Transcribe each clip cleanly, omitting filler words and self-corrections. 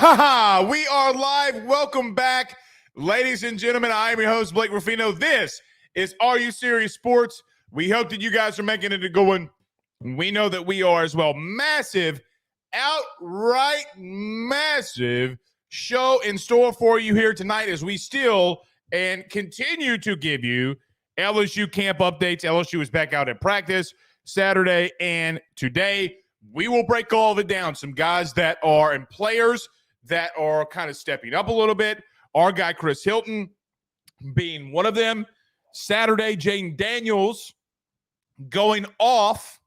We are live. Welcome back, ladies and gentlemen. I am your host, Blake Ruffino. This is Are You Serious Sports? We hope that you guys are making it a good one. We know that we are as well. Massive, outright massive show in store for you here tonight as we still and continue to give you LSU camp updates. LSU is back out at practice Saturday and today. We will break all of it down. Some guys that are and players that are kind of stepping up a little bit. Our guy Chris Hilton being one of them. Saturday, Jaden Daniels going off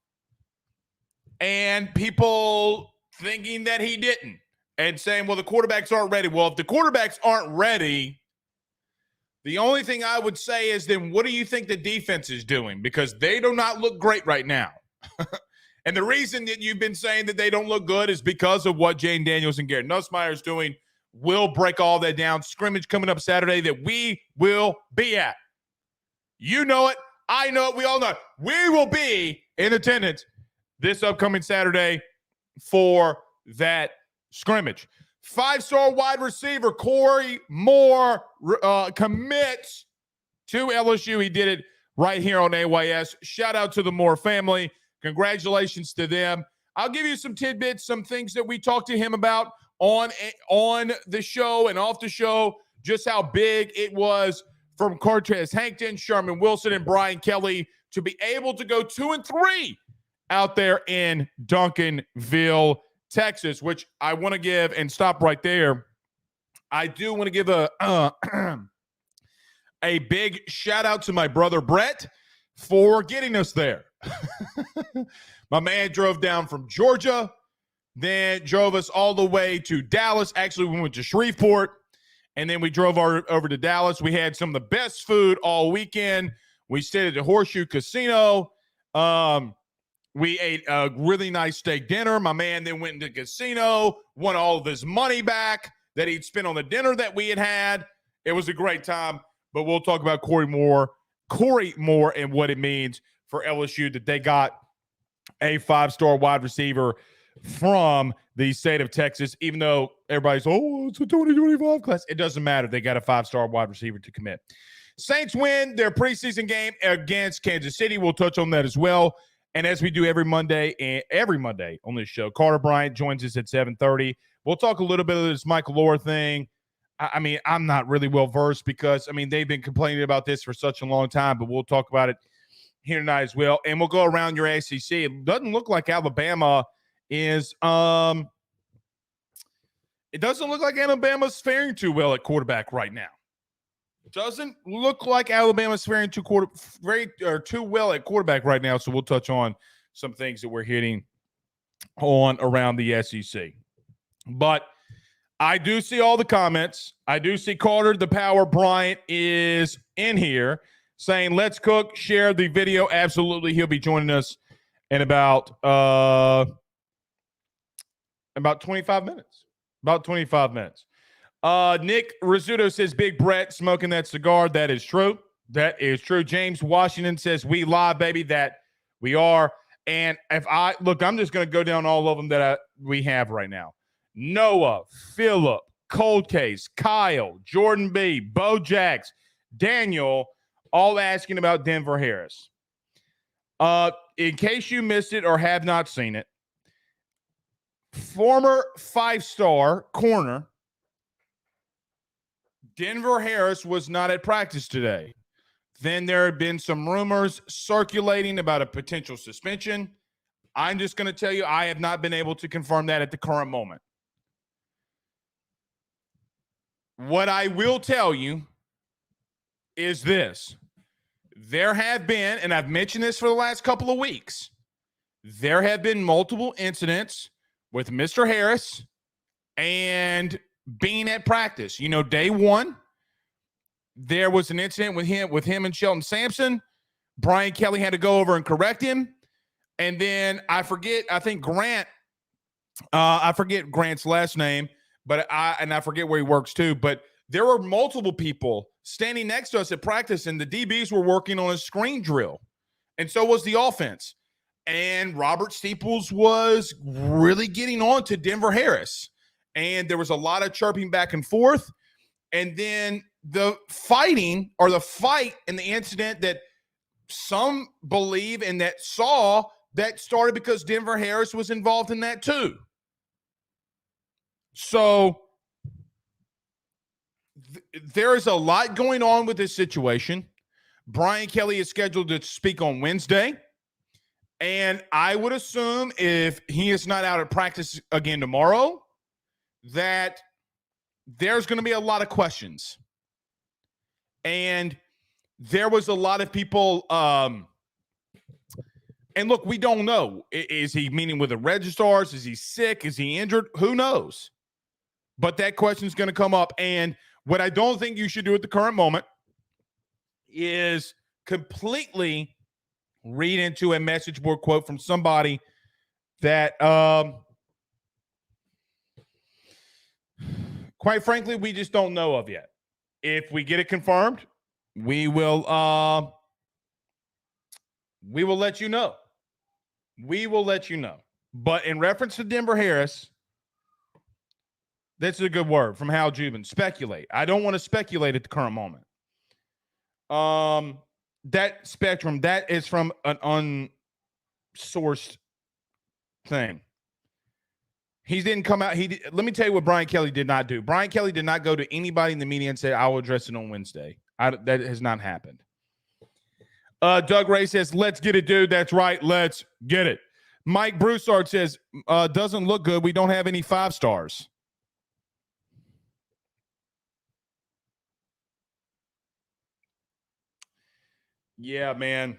and people thinking that he didn't and saying, well, the quarterbacks aren't ready. Well, if the quarterbacks aren't ready, the only thing I would say is then what do you think the defense is doing? Because they do not look great right now. And the reason that you've been saying that they don't look good is because of what Jaden Daniels and Garrett Nussmeier is doing. We'll break all that down. Scrimmage coming up Saturday that we will be at. You know it. I know it. We all know it. We will be in attendance this upcoming Saturday for that scrimmage. 5-star wide receiver Kori Moore commits to LSU. He did it right here on AYS. Shout out to the Moore family. Congratulations to them. I'll give you some tidbits, some things that we talked to him about on the show and off the show, just how big it was from Cortez Hankton, Sherman Wilson, and Bryant Kelly to be able to go 2-3 out there in Duncanville, Texas, which I want to give and stop right there. I do want to give a big shout out to my brother Brett for getting us there. My man drove down from Georgia, then drove us all the way to Dallas. Actually, we went to Shreveport, and then we drove over to Dallas. We had some of the best food all weekend. We stayed at the Horseshoe Casino. We ate a really nice steak dinner. My man then went into the casino, won all of his money back that he'd spent on the dinner that we had. It was a great time, but we'll talk about Kori Moore and what it means for LSU that they got a 5-star wide receiver from the state of Texas, even though everybody's, it's a 2025 class. It doesn't matter. They got a 5-star wide receiver to commit. Saints win their preseason game against Kansas City. We'll touch on that as well. And as we do every Monday on this show, Carter Bryant joins us at 7:30. We'll talk a little bit of this Michael Orr thing. I mean, I'm not really well-versed because, they've been complaining about this for such a long time, but we'll talk about it here tonight as well. And we'll go around your ACC. It doesn't look like Alabama is it doesn't look like Alabama's faring too well at quarterback right now. It doesn't look like Alabama's faring too well at quarterback right now, so we'll touch on some things that we're hitting on around the SEC. But I do see all the comments. I do see Carter the Power Bryant is in here saying, let's cook, share the video. Absolutely. He'll be joining us in about 25 minutes. About 25 minutes. Nick Rizzuto says, Big Brett smoking that cigar. That is true. That is true. James Washington says, we live, baby. That we are. And I'm just going to go down all of them that we have right now. Noah, Phillip, Cold Case, Kyle, Jordan B, Bo Jax, Daniel, all asking about Denver Harris. In case you missed it or have not seen it, former 5-star corner Denver Harris was not at practice today. Then there had been some rumors circulating about a potential suspension. I'm just going to tell you, I have not been able to confirm that at the current moment. What I will tell you is this. There have been, and I've mentioned this for the last couple of weeks, there have been multiple incidents with Mr. Harris and being at practice. Day one, there was an incident with him and Shelton Sampson. Brian Kelly had to go over and correct him. And then I forget Grant's last name, but I forget where he works too. But there were multiple people standing next to us at practice, and the DBs were working on a screen drill. And so was the offense. And Robert Steeples was really getting on to Denver Harris. and there was a lot of chirping back and forth. And then the fighting or the fight and the incident that some believe and that saw that started because Denver Harris was involved in that too. So there is a lot going on with this situation. Brian Kelly is scheduled to speak on Wednesday. And I would assume if he is not out at practice again tomorrow, that there's going to be a lot of questions. And there was a lot of people, and look, we don't know. Is he meeting with the registrars? Is he sick? Is he injured? Who knows? But that question is going to come up. And what I don't think you should do at the current moment is completely read into a message board quote from somebody that, quite frankly, we just don't know of yet. If we get it confirmed, we will let you know. We will let you know. But in reference to Denver Harris, that's a good word from Hal Jubin. Speculate. I don't want to speculate at the current moment. That spectrum, that is from an unsourced thing. He didn't come out. Let me tell you what Brian Kelly did not do. Brian Kelly did not go to anybody in the media and say, I will address it on Wednesday. That has not happened. Doug Ray says, let's get it, dude. That's right. Let's get it. Mike Broussard says, doesn't look good. We don't have any 5 stars. Yeah, man.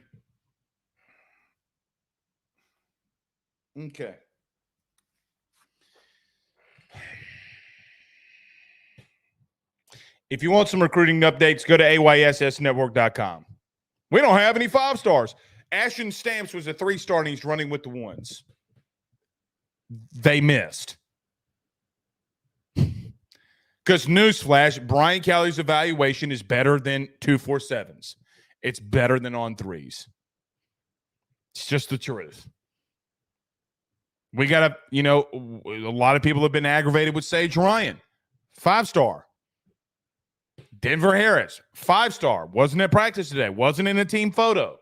Okay. If you want some recruiting updates, go to ayssnetwork.com. We don't have any 5 stars. Ashton Stamps was a 3-star, and he's running with the 1s. They missed. Because newsflash, Brian Kelly's evaluation is better than 247s. It's better than on 3s. It's just the truth. We got to, a lot of people have been aggravated with Sage Ryan. 5-star. Denver Harris, 5-star. Wasn't at practice today. Wasn't in a team photo.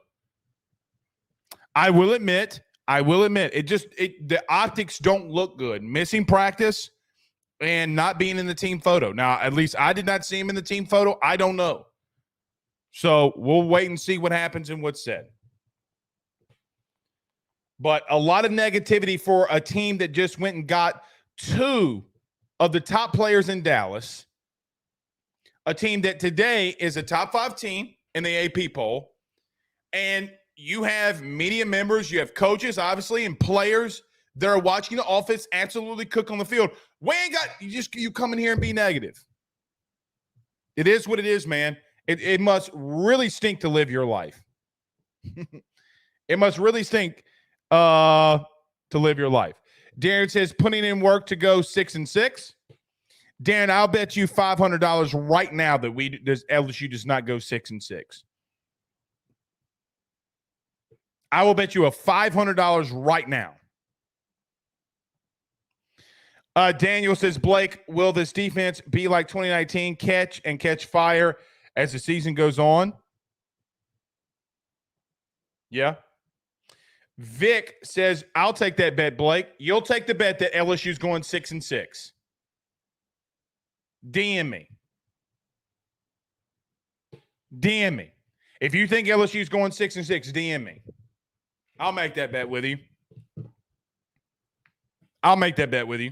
I will admit, the optics don't look good. Missing practice and not being in the team photo. Now, at least I did not see him in the team photo. I don't know. So we'll wait and see what happens and what's said. But a lot of negativity for a team that just went and got 2 of the top players in Dallas. A team that today is a top 5 team in the AP poll. And you have media members, you have coaches, obviously, and players that are watching the offense absolutely cook on the field. We ain't got you come in here and be negative. It is what it is, man. It must really stink to live your life. It must really stink to live your life. Darren says, putting in work to go 6-6. Darren, I'll bet you $500 right now that LSU does not go 6-6. I will bet you $500 right now. Daniel says, Blake, will this defense be like 2019, catch fire as the season goes on? Yeah. Vic says, I'll take that bet, Blake. You'll take the bet that LSU's going 6-6. DM me. DM me. If you think LSU's going 6-6, DM me. I'll make that bet with you. I'll make that bet with you.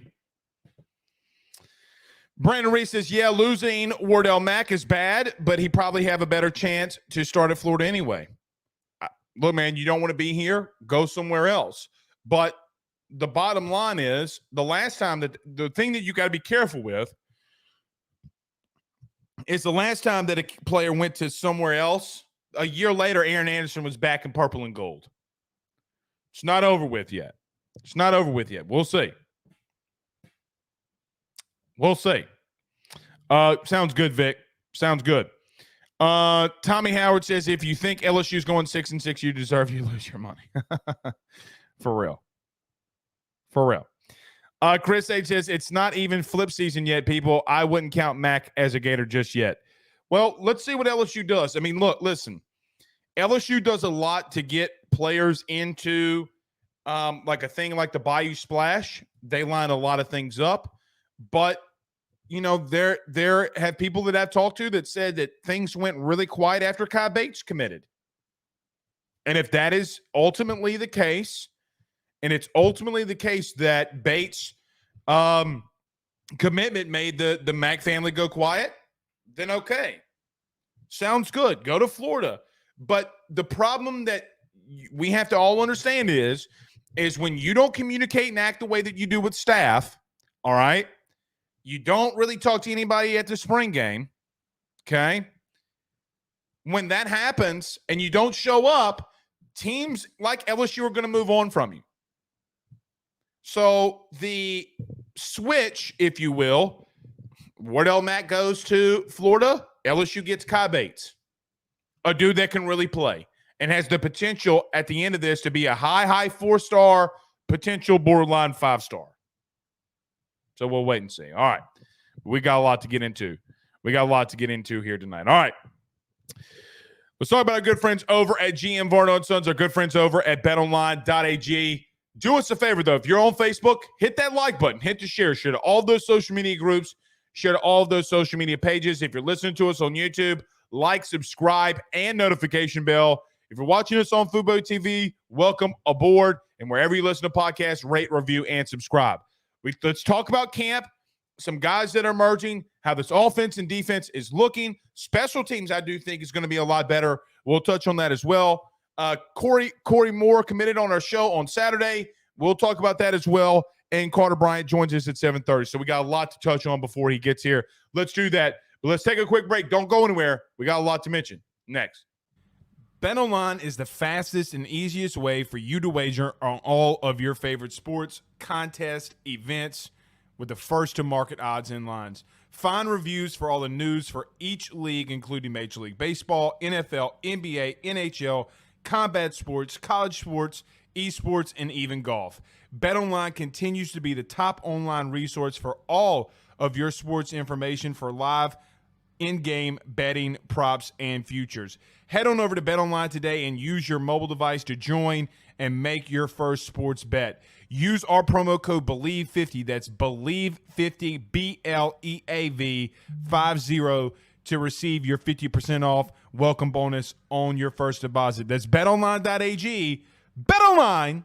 Brandon Reese says, yeah, losing Wardell Mack is bad, but he probably have a better chance to start at Florida anyway. Look, man, you don't want to be here, go somewhere else. But the bottom line is the thing that you got to be careful with is the last time that a player went to somewhere else, a year later, Aaron Anderson was back in purple and gold. It's not over with yet. It's not over with yet. We'll see. We'll see. Sounds good, Vic. Sounds good. Tommy Howard says, if you think LSU's going 6-6, you deserve you lose your money. For real. For real. Chris H says, it's not even flip season yet, people. I wouldn't count Mac as a Gator just yet. Well, let's see what LSU does. I mean, look, listen. LSU does a lot to get players into like a thing like the Bayou Splash. They line a lot of things up. But, you know, there have people that I've talked to that said that things went really quiet after Kai Bates committed. And if that is ultimately the case, and it's ultimately the case that Bates' commitment made the Mac family go quiet, then okay. Sounds good. Go to Florida. But the problem that we have to all understand is when you don't communicate and act the way that you do with staff, all right, you don't really talk to anybody at the spring game, okay? When that happens and you don't show up, teams like LSU are going to move on from you. So the switch, if you will, Wardell Mack goes to Florida, LSU gets Kai Bates, a dude that can really play and has the potential at the end of this to be a high 4-star, potential borderline 5-star. So we'll wait and see. All right. We got a lot to get into. Here tonight. All right. Let's talk about our good friends over at GM Varno & Sons, our good friends over at betonline.ag. Do us a favor, though. If you're on Facebook, hit that like button. Hit the share. Share to all those social media groups. Share to all of those social media pages. If you're listening to us on YouTube, like, subscribe, and notification bell. If you're watching us on Fubo TV, welcome aboard. And wherever you listen to podcasts, rate, review, and subscribe. Let's talk about camp, some guys that are emerging, how this offense and defense is looking. Special teams, I do think, is going to be a lot better. We'll touch on that as well. Kori Moore committed on our show on Saturday. We'll talk about that as well. And Carter Bryant joins us at 7:30. So we got a lot to touch on before he gets here. Let's do that. But let's take a quick break. Don't go anywhere. We got a lot to mention. Next. BetOnline is the fastest and easiest way for you to wager on all of your favorite sports, contests, events with the first-to-market odds and lines. Find reviews for all the news for each league, including Major League Baseball, NFL, NBA, NHL, combat sports, college sports, esports, and even golf. BetOnline continues to be the top online resource for all of your sports information for live in-game betting, props, and futures. Head on over to BetOnline today and use your mobile device to join and make your first sports bet. Use our promo code BELIEVE50, that's BELIEVE50, BLEAV 50, to receive your 50% off welcome bonus on your first deposit. That's betonline.ag, betonline.ag.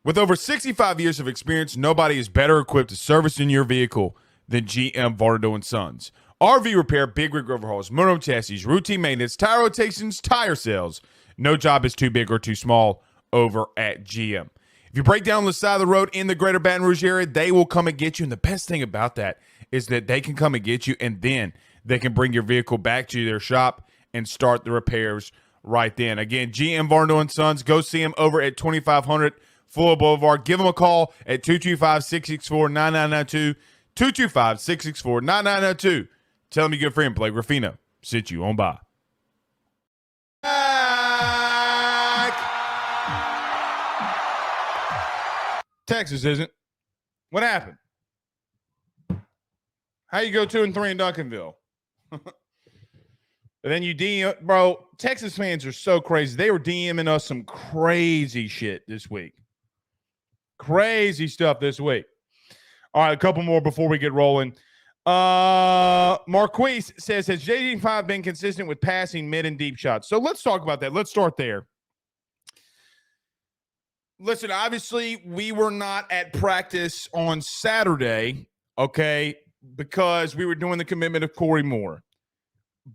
With over 65 years of experience, nobody is better equipped to service in your vehicle than GM Varno & Sons. RV repair, big rig overhauls, motorhome chassis, routine maintenance, tire rotations, tire sales. No job is too big or too small over at GM. If you break down the side of the road in the greater Baton Rouge area, they will come and get you. And the best thing about that is that they can come and get you, and then they can bring your vehicle back to their shop and start the repairs right then. Again, GM Varno & Sons. Go see them over at 2500 Fuller Boulevard. Give them a call at 225-664-9992. 225-664-9992. Tell them your good friend Blake Ruffino sent you on by. Texas isn't. What happened? How you go 2-3 in Duncanville? And then you DM, bro. Texas fans are so crazy. They were DMing us some crazy shit this week. Crazy stuff this week. All right, a couple more before we get rolling. Marquise says, has JD5 been consistent with passing mid and deep shots? So let's talk about that. Let's start there. Listen, obviously, we were not at practice on Saturday, okay, because we were doing the commitment of Kori Moore.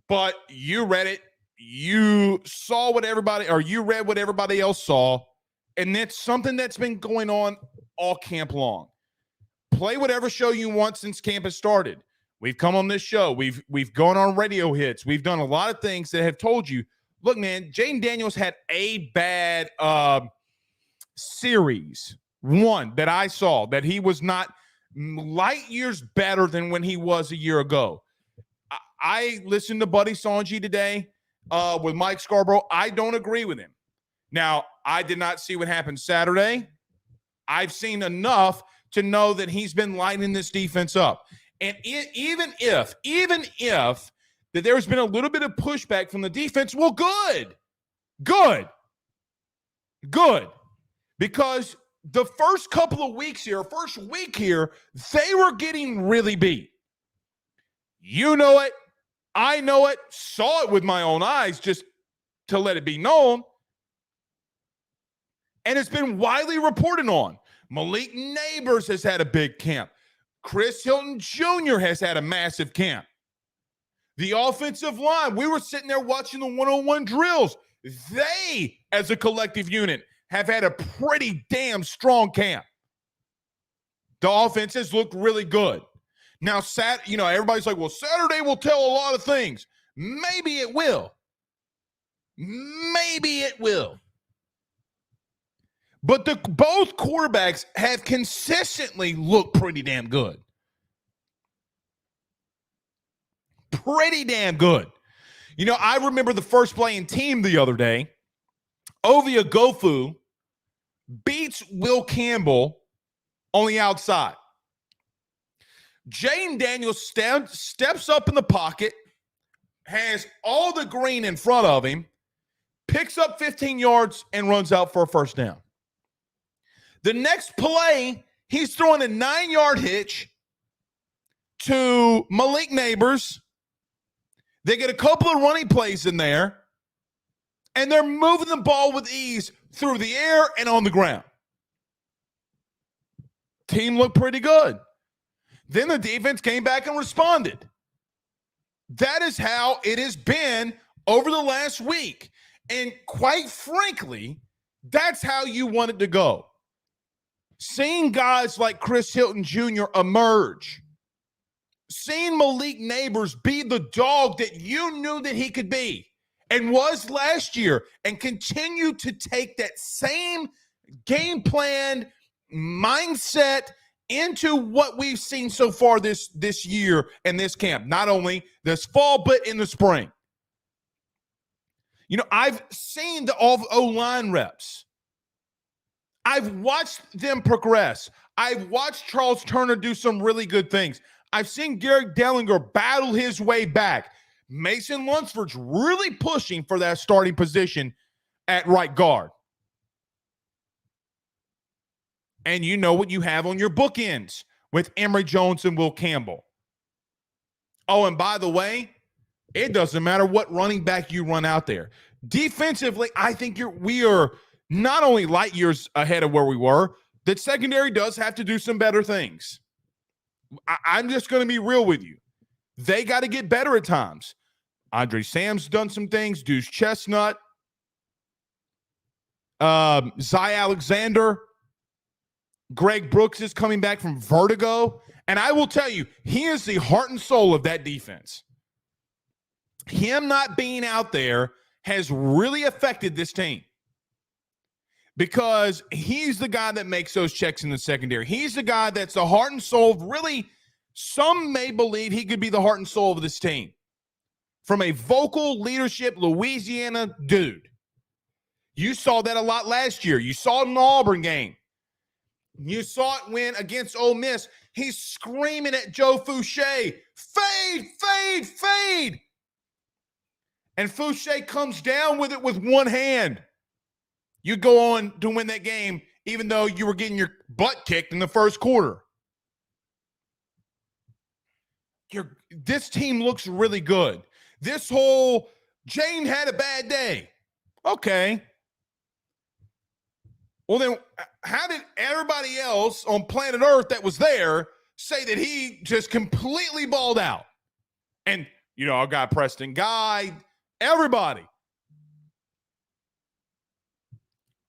But you read it. You saw what everybody, or you read what everybody else saw, and that's something that's been going on all camp long. Play whatever show you want since camp has started. We've come on this show. We've gone on radio hits. We've done a lot of things that have told you, look, man, Jaden Daniels had a bad series, one that I saw, that he was not light years better than when he was a year ago. I listened to Buddy Sanji today with Mike Scarborough. I don't agree with him. Now, I did not see what happened Saturday. I've seen enough to know that he's been lighting this defense up. And even if that there's been a little bit of pushback from the defense, well, good. Because the first couple of weeks here, first week here, they were getting really beat. You know it. I know it. Saw it with my own eyes, just to let it be known. And it's been widely reported on. Malik Neighbors has had a big camp. Chris Hilton Jr. has had a massive camp. The offensive line, we were sitting there watching the one-on-one drills. They, as a collective unit, have had a pretty damn strong camp. The offense has looked really good. Now, everybody's like, well, Saturday will tell a lot of things. Maybe it will. But both quarterbacks have consistently looked pretty damn good. I remember the first playing team the other day. Ovia Gofu beats Will Campbell on the outside. Jayden Daniels steps up in the pocket, has all the green in front of him, picks up 15 yards, and runs out for a first down. The next play, he's throwing a 9-yard hitch to Malik Neighbors. They get a couple of running plays in there, and they're moving the ball with ease through the air and on the ground. Team looked pretty good. Then the defense came back and responded. That is how it has been over the last week. And quite frankly, that's how you want it to go. Seeing guys like Chris Hilton Jr. emerge, seeing Malik Neighbors be the dog that you knew that he could be and was last year, and continue to take that same game plan mindset into what we've seen so far this year and this camp, not only this fall, but in the spring. I've seen the O-line reps. I've watched them progress. I've watched Charles Turner do some really good things. I've seen Garrett Dellinger battle his way back. Mason Lunsford's really pushing for that starting position at right guard. And you know what you have on your bookends with Emory Jones and Will Campbell. Oh, and by the way, it doesn't matter what running back you run out there. Defensively, I think we are not only light years ahead of where we were, that secondary does have to do some better things. I'm just going to be real with you. They got to get better at times. Andre Sam's done some things. Deuce Chestnut. Zy Alexander. Greg Brooks is coming back from vertigo. And I will tell you, he is the heart and soul of that defense. Him not being out there has really affected this team, because he's the guy that makes those checks in the secondary. He's the guy that's the heart and soul of, really, some may believe he could be the heart and soul of this team. From a vocal leadership Louisiana dude. You saw that a lot last year. You saw it in the Auburn game. You saw it when, against Ole Miss, he's screaming at Joe Fouché, fade, fade, fade. And Fouché comes down with it with one hand. You go on to win that game, even though you were getting your butt kicked in the first quarter. This team looks really good. This whole Jane had a bad day. Okay. Well, then how did everybody else on planet Earth that was there say that he just completely balled out? And, our guy Preston Guy, everybody.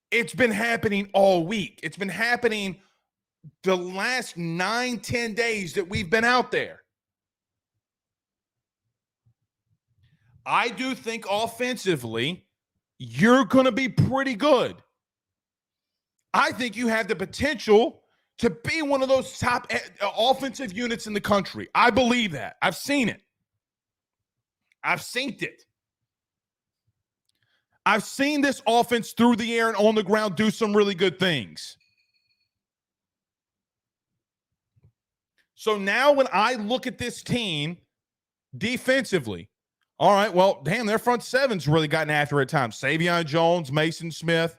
It's been happening all week. It's been happening the last 9-10 days that we've been out there. I do think offensively, you're going to be pretty good. I think you have the potential to be one of those top offensive units in the country. I believe that. I've seen it. I've seen this offense through the air and on the ground do some really good things. So now when I look at this team defensively, all right, well, damn, their front seven's really gotten after at times. Savion Jones, Mason Smith,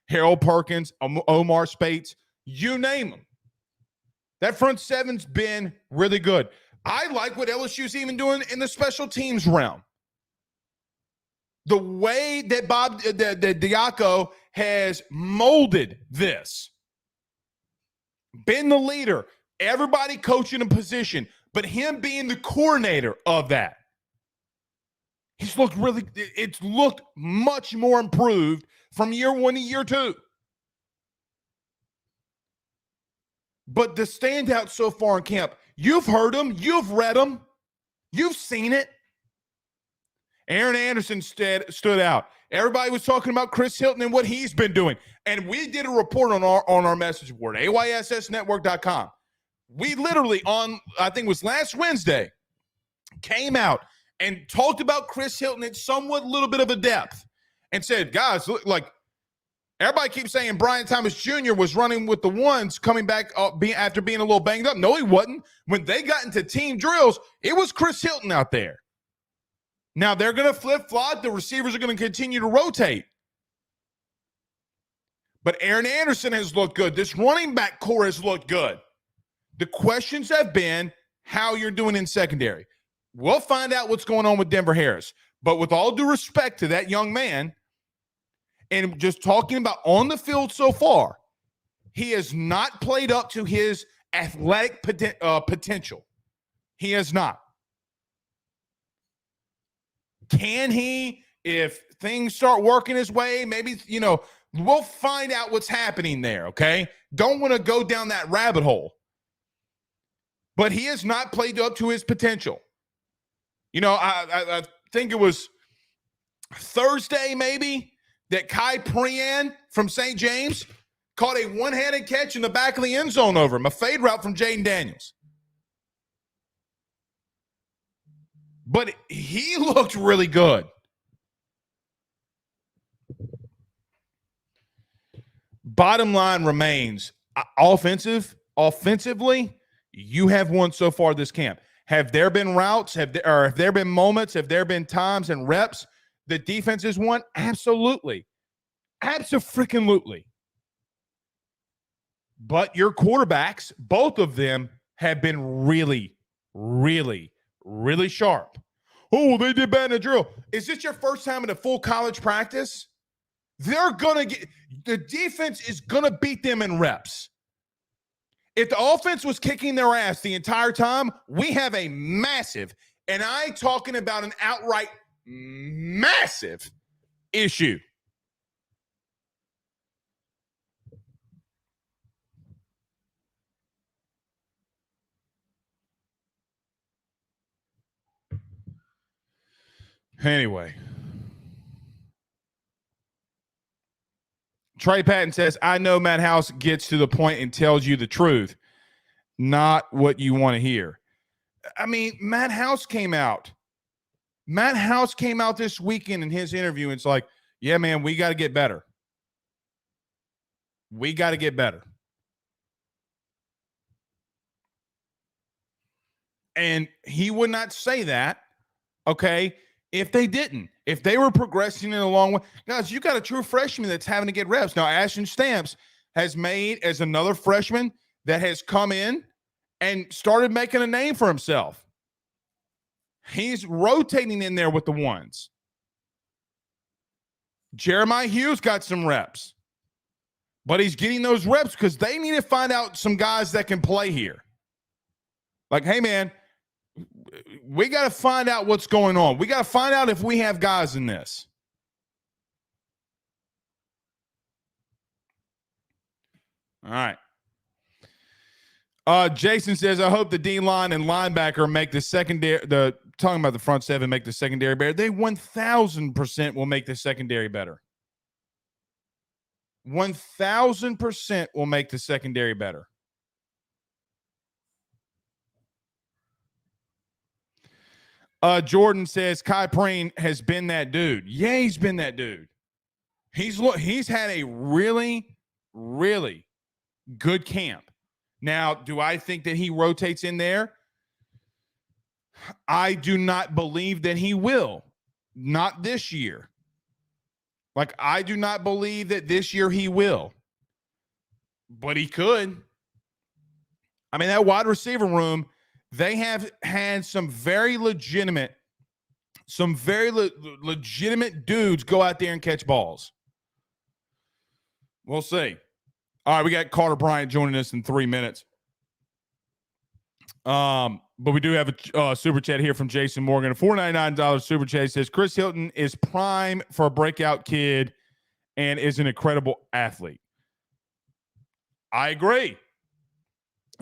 Harold Perkins, Omar Spates, you name them. That front seven's been really good. I like what LSU's even doing in the special teams realm. The way that Diaco has molded this, been the leader, everybody coaching a position, but him being the coordinator of that. It's looked much more improved from year one to year two. But the standout so far in camp, you've heard them, you've read them, you've seen it. Aaron Anderson stood out. Everybody was talking about Chris Hilton and what he's been doing. And we did a report on our message board, AYSSnetwork.com. We literally I think it was last Wednesday, came out and talked about Chris Hilton at somewhat little bit of a depth and said, guys, look, like everybody keeps saying Bryant Thomas Jr. was running with the ones coming back after being a little banged up. No, he wasn't. When they got into team drills, it was Chris Hilton out there. Now, they're going to flip-flop. The receivers are going to continue to rotate. But Aaron Anderson has looked good. This running back core has looked good. The questions have been how you're doing in secondary. We'll find out what's going on with Denver Harris. But with all due respect to that young man, and just talking about on the field so far, he has not played up to his athletic potential. He has not. Can he, if things start working his way, maybe, we'll find out what's happening there, okay? Don't want to go down that rabbit hole. But he has not played up to his potential. I think it was Thursday maybe that Kai Prean from St. James caught a one-handed catch in the back of the end zone over him, a fade route from Jaden Daniels. But he looked really good. Bottom line remains, offensively, you have won so far this camp. Have there been routes? Have there been moments? Have there been times and reps the defense has won? Absolutely. Abso-freaking-lutely. But your quarterbacks, both of them, have been really, really, really sharp. Oh, they did bad in a drill. Is this your first time in a full college practice? The defense is going to beat them in reps. If the offense was kicking their ass the entire time, we have a massive, and I'm talking about an outright massive issue. Anyway. Trey Patton says, I know Matt House gets to the point and tells you the truth, not what you want to hear. I mean, Matt House came out. Matt House came out this weekend in his interview and it's like, yeah, man, we got to get better. We got to get better. And he would not say that, okay, if they didn't. If they were progressing in a long way. Guys, you got a true freshman that's having to get reps. Now, Ashton Stamps has made as another freshman that has come in and started making a name for himself. He's rotating in there with the ones. Jeremiah Hughes got some reps. But he's getting those reps because they need to find out some guys that can play here. Like, hey, man, we got to find out what's going on. We got to find out if we have guys in this. All right. Jason says, I hope the D-line and linebacker make the secondary, talking about the front seven, make the secondary better. They 1,000% will make the secondary better. 1,000% will make the secondary better. Jordan says Kai Prean has been that dude. Yeah, he's been that dude. He's had a really, really good camp. Now, do I think that he rotates in there? I do not believe that he will. Not this year. Like, I do not believe that this year he will. But he could. I mean, that wide receiver room, they have had some very legitimate dudes go out there and catch balls. We'll see. All right, we got Carter Bryant joining us in 3 minutes. But we do have a super chat here from Jason Morgan. A $4.99 super chat says Chris Hilton is prime for a breakout kid and is an incredible athlete. I agree.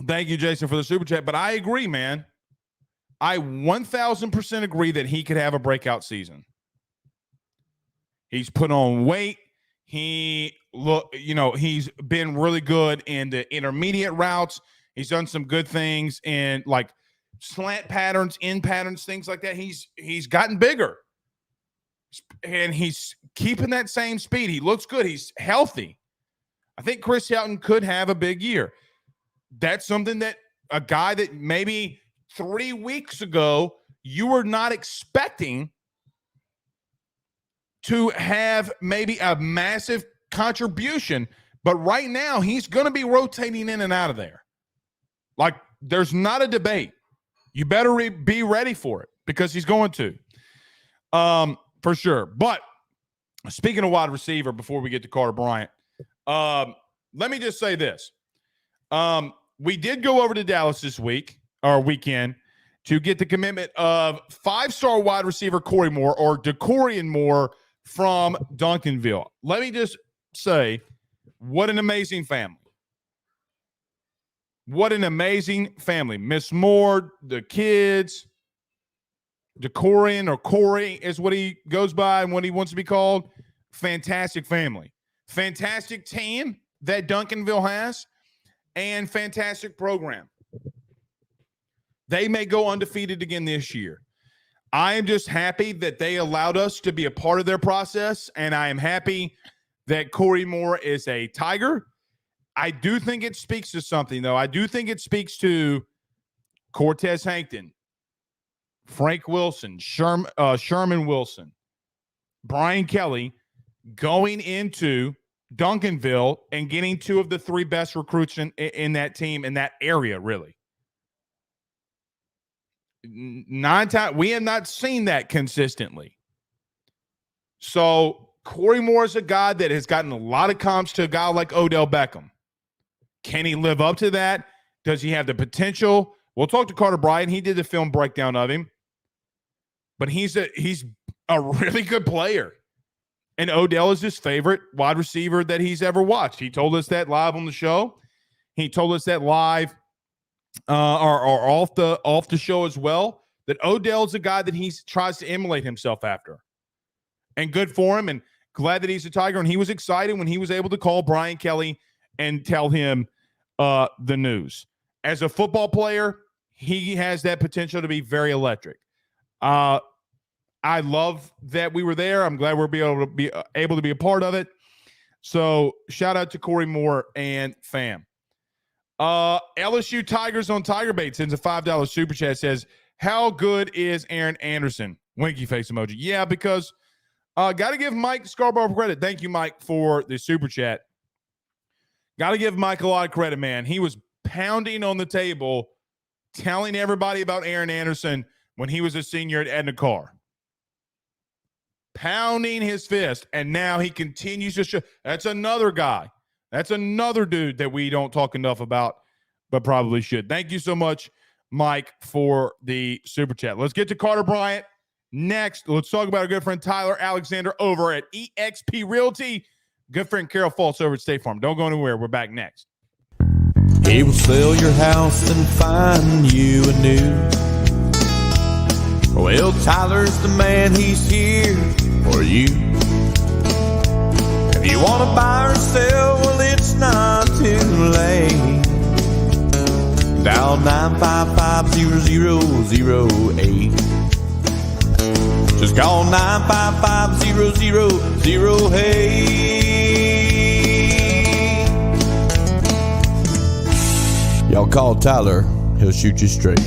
Thank you, Jason, for the super chat. But I agree, man. I 1,000% agree that he could have a breakout season. He's put on weight. He's been really good in the intermediate routes. He's done some good things in like slant patterns, in patterns, things like that. He's gotten bigger. And he's keeping that same speed. He looks good. He's healthy. I think Chris Hilton could have a big year. That's something that a guy that maybe 3 weeks ago you were not expecting to have maybe a massive contribution, but right now he's going to be rotating in and out of there. Like, there's not a debate. You better be ready for it because he's going to, for sure. But speaking of wide receiver, before we get to Carter Bryant, let me just say this. We did go over to Dallas this weekend to get the commitment of 5-star wide receiver Kori Moore, or DeCorian Moore, from Duncanville. Let me just say, what an amazing family. What an amazing family. Miss Moore, the kids, DeCorian, or Kori is what he goes by and what he wants to be called. Fantastic family. Fantastic team that Duncanville has, and fantastic program. They may go undefeated again this year. I am just happy that they allowed us to be a part of their process, and I am happy that Kori Moore is a Tiger. I do think it speaks to something, though. I do think it speaks to Cortez Hankton, Frank Wilson, Sherman Wilson, Brian Kelly going into Duncanville and getting 2 of the 3 best recruits in that team, in that area, really. 9 times we have not seen that consistently. So Kori Moore is a guy that has gotten a lot of comps to a guy like Odell Beckham. Can he live up to that? Does he have the potential? We'll talk to Carter Bryant. He did the film breakdown of him. But he's a really good player. And Odell is his favorite wide receiver that he's ever watched. He told us that live on the show. He told us that live or off the show as well, that Odell's a guy that he tries to emulate himself after. And good for him, and glad that he's a Tiger. And he was excited when he was able to call Brian Kelly and tell him the news. As a football player, he has that potential to be very electric. I love that we were there. I'm glad we're able to be a part of it. So shout out to Kori Moore and fam. LSU Tigers on Tiger Bait sends a $5 super chat, says, how good is Aaron Anderson? Winky face emoji. Yeah, because got to give Mike Scarborough credit. Thank you, Mike, for the super chat. Got to give Mike a lot of credit, man. He was pounding on the table, telling everybody about Aaron Anderson when he was a senior at Edna Carr. Pounding his fist, and now he continues to show. That's another guy. That's another dude that we don't talk enough about, but probably should. Thank you so much, Mike, for the super chat. Let's get to Carter Bryant next. Let's talk about our good friend Tyler Alexander over at eXp Realty. Good friend Carol Faltz over at State Farm. Don't go anywhere. We're back next. He will sell your house and find you a new. Well, Tyler's the man. He's here for you. If you want to buy or sell, well, it's not too late. Dial 955-0008. Just call 955-0008. Y'all call Tyler, he'll shoot you straight.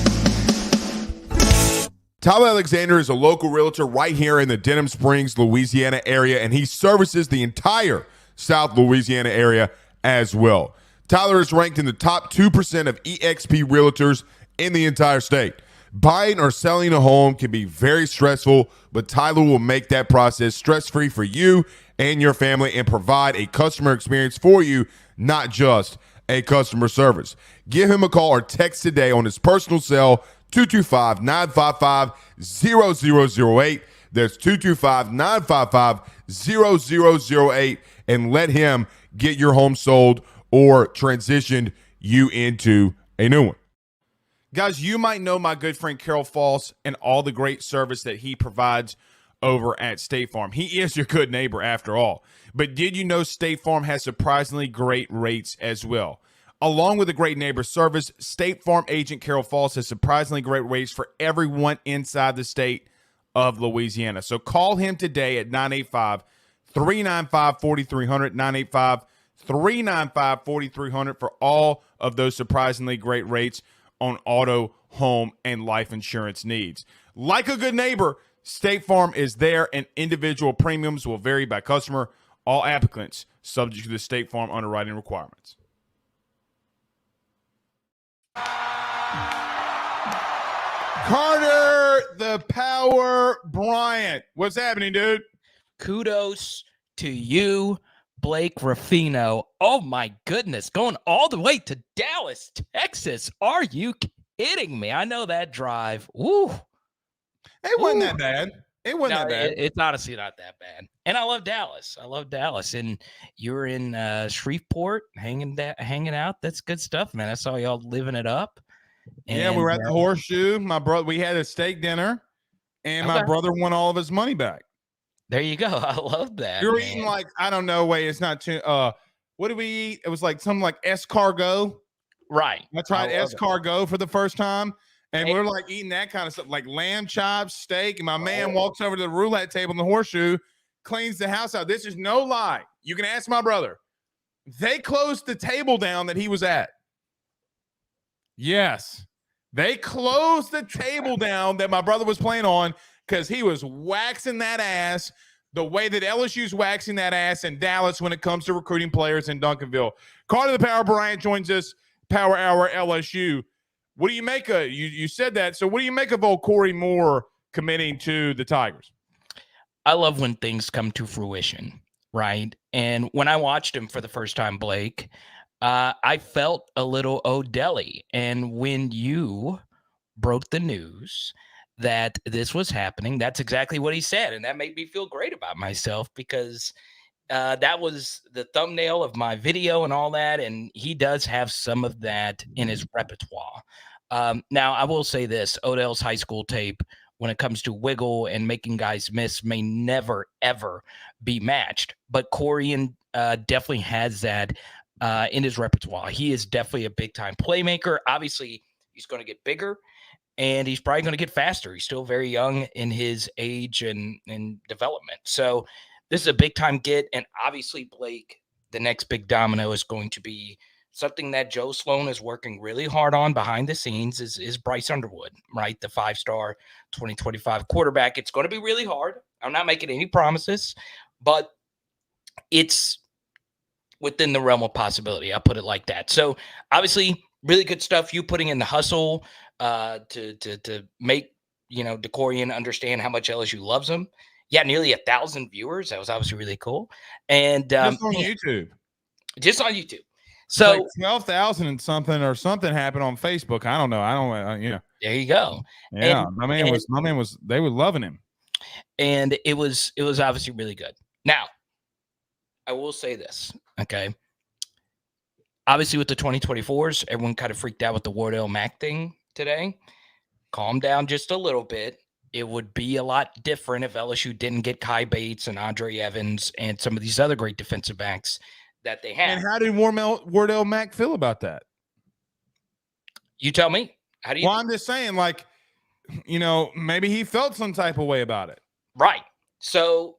Tyler Alexander is a local realtor right here in the Denham Springs, Louisiana area, and he services the entire South Louisiana area as well. Tyler is ranked in the top 2% of EXP realtors in the entire state. Buying or selling a home can be very stressful, but Tyler will make that process stress-free for you and your family and provide a customer experience for you, not just a customer service. Give him a call or text today on his personal cell, 225-955-0008. That's 225-955-0008, and let him get your home sold or transitioned you into a new one. Guys, you might know my good friend Carol Falls and all the great service that he provides over at State Farm. He is your good neighbor after all. But did you know State Farm has surprisingly great rates as well? Along with a great neighbor service, State Farm agent Carol Falls has surprisingly great rates for everyone inside the state of Louisiana. So call him today at 985-395-4300, 985-395-4300 for all of those surprisingly great rates on auto, home, and life insurance needs. Like a good neighbor, State Farm is there, and individual premiums will vary by customer. All applicants subject to the State Farm underwriting requirements. Carter, the Power Bryant. What's happening, dude? Kudos to you, Blake Ruffino. Oh, my goodness. Going all the way to Dallas, Texas. Are you kidding me? I know that drive. Woo. It wasn't that bad. It wasn't that bad. It's honestly not that bad. And I love Dallas. And you're in Shreveport hanging out. That's good stuff, man. I saw y'all living it up. And, yeah, we were at the Horseshoe. We had a steak dinner, and my brother won all of his money back. There you go. I love that. We were eating like, I don't know, it's not too, what did we eat? It was like something like escargot. Right. I tried escargot for the first time, and we're like eating that kind of stuff, like lamb chops, steak, and my man walks over to the roulette table in the Horseshoe, cleans the house out. This is no lie. You can ask my brother. They closed the table down that he was at. Yes. They closed the table down that my brother was playing on because he was waxing that ass the way that LSU's waxing that ass in Dallas when it comes to recruiting players in Duncanville. Carter the Power Bryant joins us, Power Hour LSU. What do you make of you said that? So what do you make of old Kori Moore committing to the Tigers? I love when things come to fruition, right? And when I watched him for the first time, Blake, I felt a little O'Delly. And when you broke the news that this was happening, that's exactly what he said. And that made me feel great about myself because that was the thumbnail of my video and all that. And he does have some of that in his repertoire. Now, I will say this, Odell's high school tape, when it comes to wiggle and making guys miss, may never, ever be matched. But Kori definitely has that in his repertoire. He is definitely a big-time playmaker. Obviously, he's going to get bigger, and he's probably going to get faster. He's still very young in his age and development. So this is a big-time get, and obviously, Blake, the next big domino is going to be something that Joe Sloan is working really hard on behind the scenes is Bryce Underwood, right? The 5-star 2025 quarterback. It's going to be really hard. I'm not making any promises, but it's within the realm of possibility. I'll put it like that. So obviously really good stuff. You putting in the hustle to make, DeCorian understand how much LSU loves him. Yeah. Nearly 1,000 viewers. That was obviously really cool. And just on YouTube. So like 12,000 and something or something happened on Facebook. I don't know. There you go. Yeah. My man was, they were loving him. And it was obviously really good. Now, I will say this, okay? Obviously, with the 2024s, everyone kind of freaked out with the Wardell Mack thing today. Calm down just a little bit. It would be a lot different if LSU didn't get Kai Bates and Andre Evans and some of these other great defensive backs that they have. And how did Wardell Mack feel about that? You tell me. How do you? Well, I'm just saying, maybe he felt some type of way about it. Right. So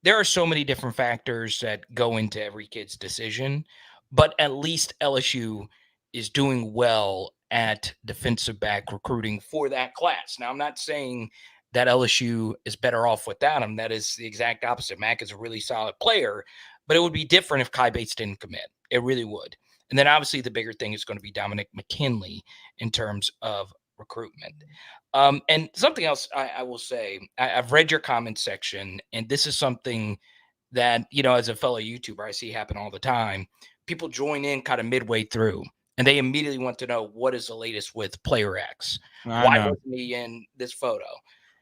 there are so many different factors that go into every kid's decision, but at least LSU is doing well at defensive back recruiting for that class. Now, I'm not saying that LSU is better off without him. That is the exact opposite. Mac is a really solid player, but it would be different if Kai Bates didn't commit. It really would. And then obviously the bigger thing is going to be Dominic McKinley in terms of recruitment. And something else I will say, I've read your comment section, and this is something that, as a fellow YouTuber, I see happen all the time. People join in kind of midway through, and they immediately want to know what is the latest with player X. Why wasn't he in this photo?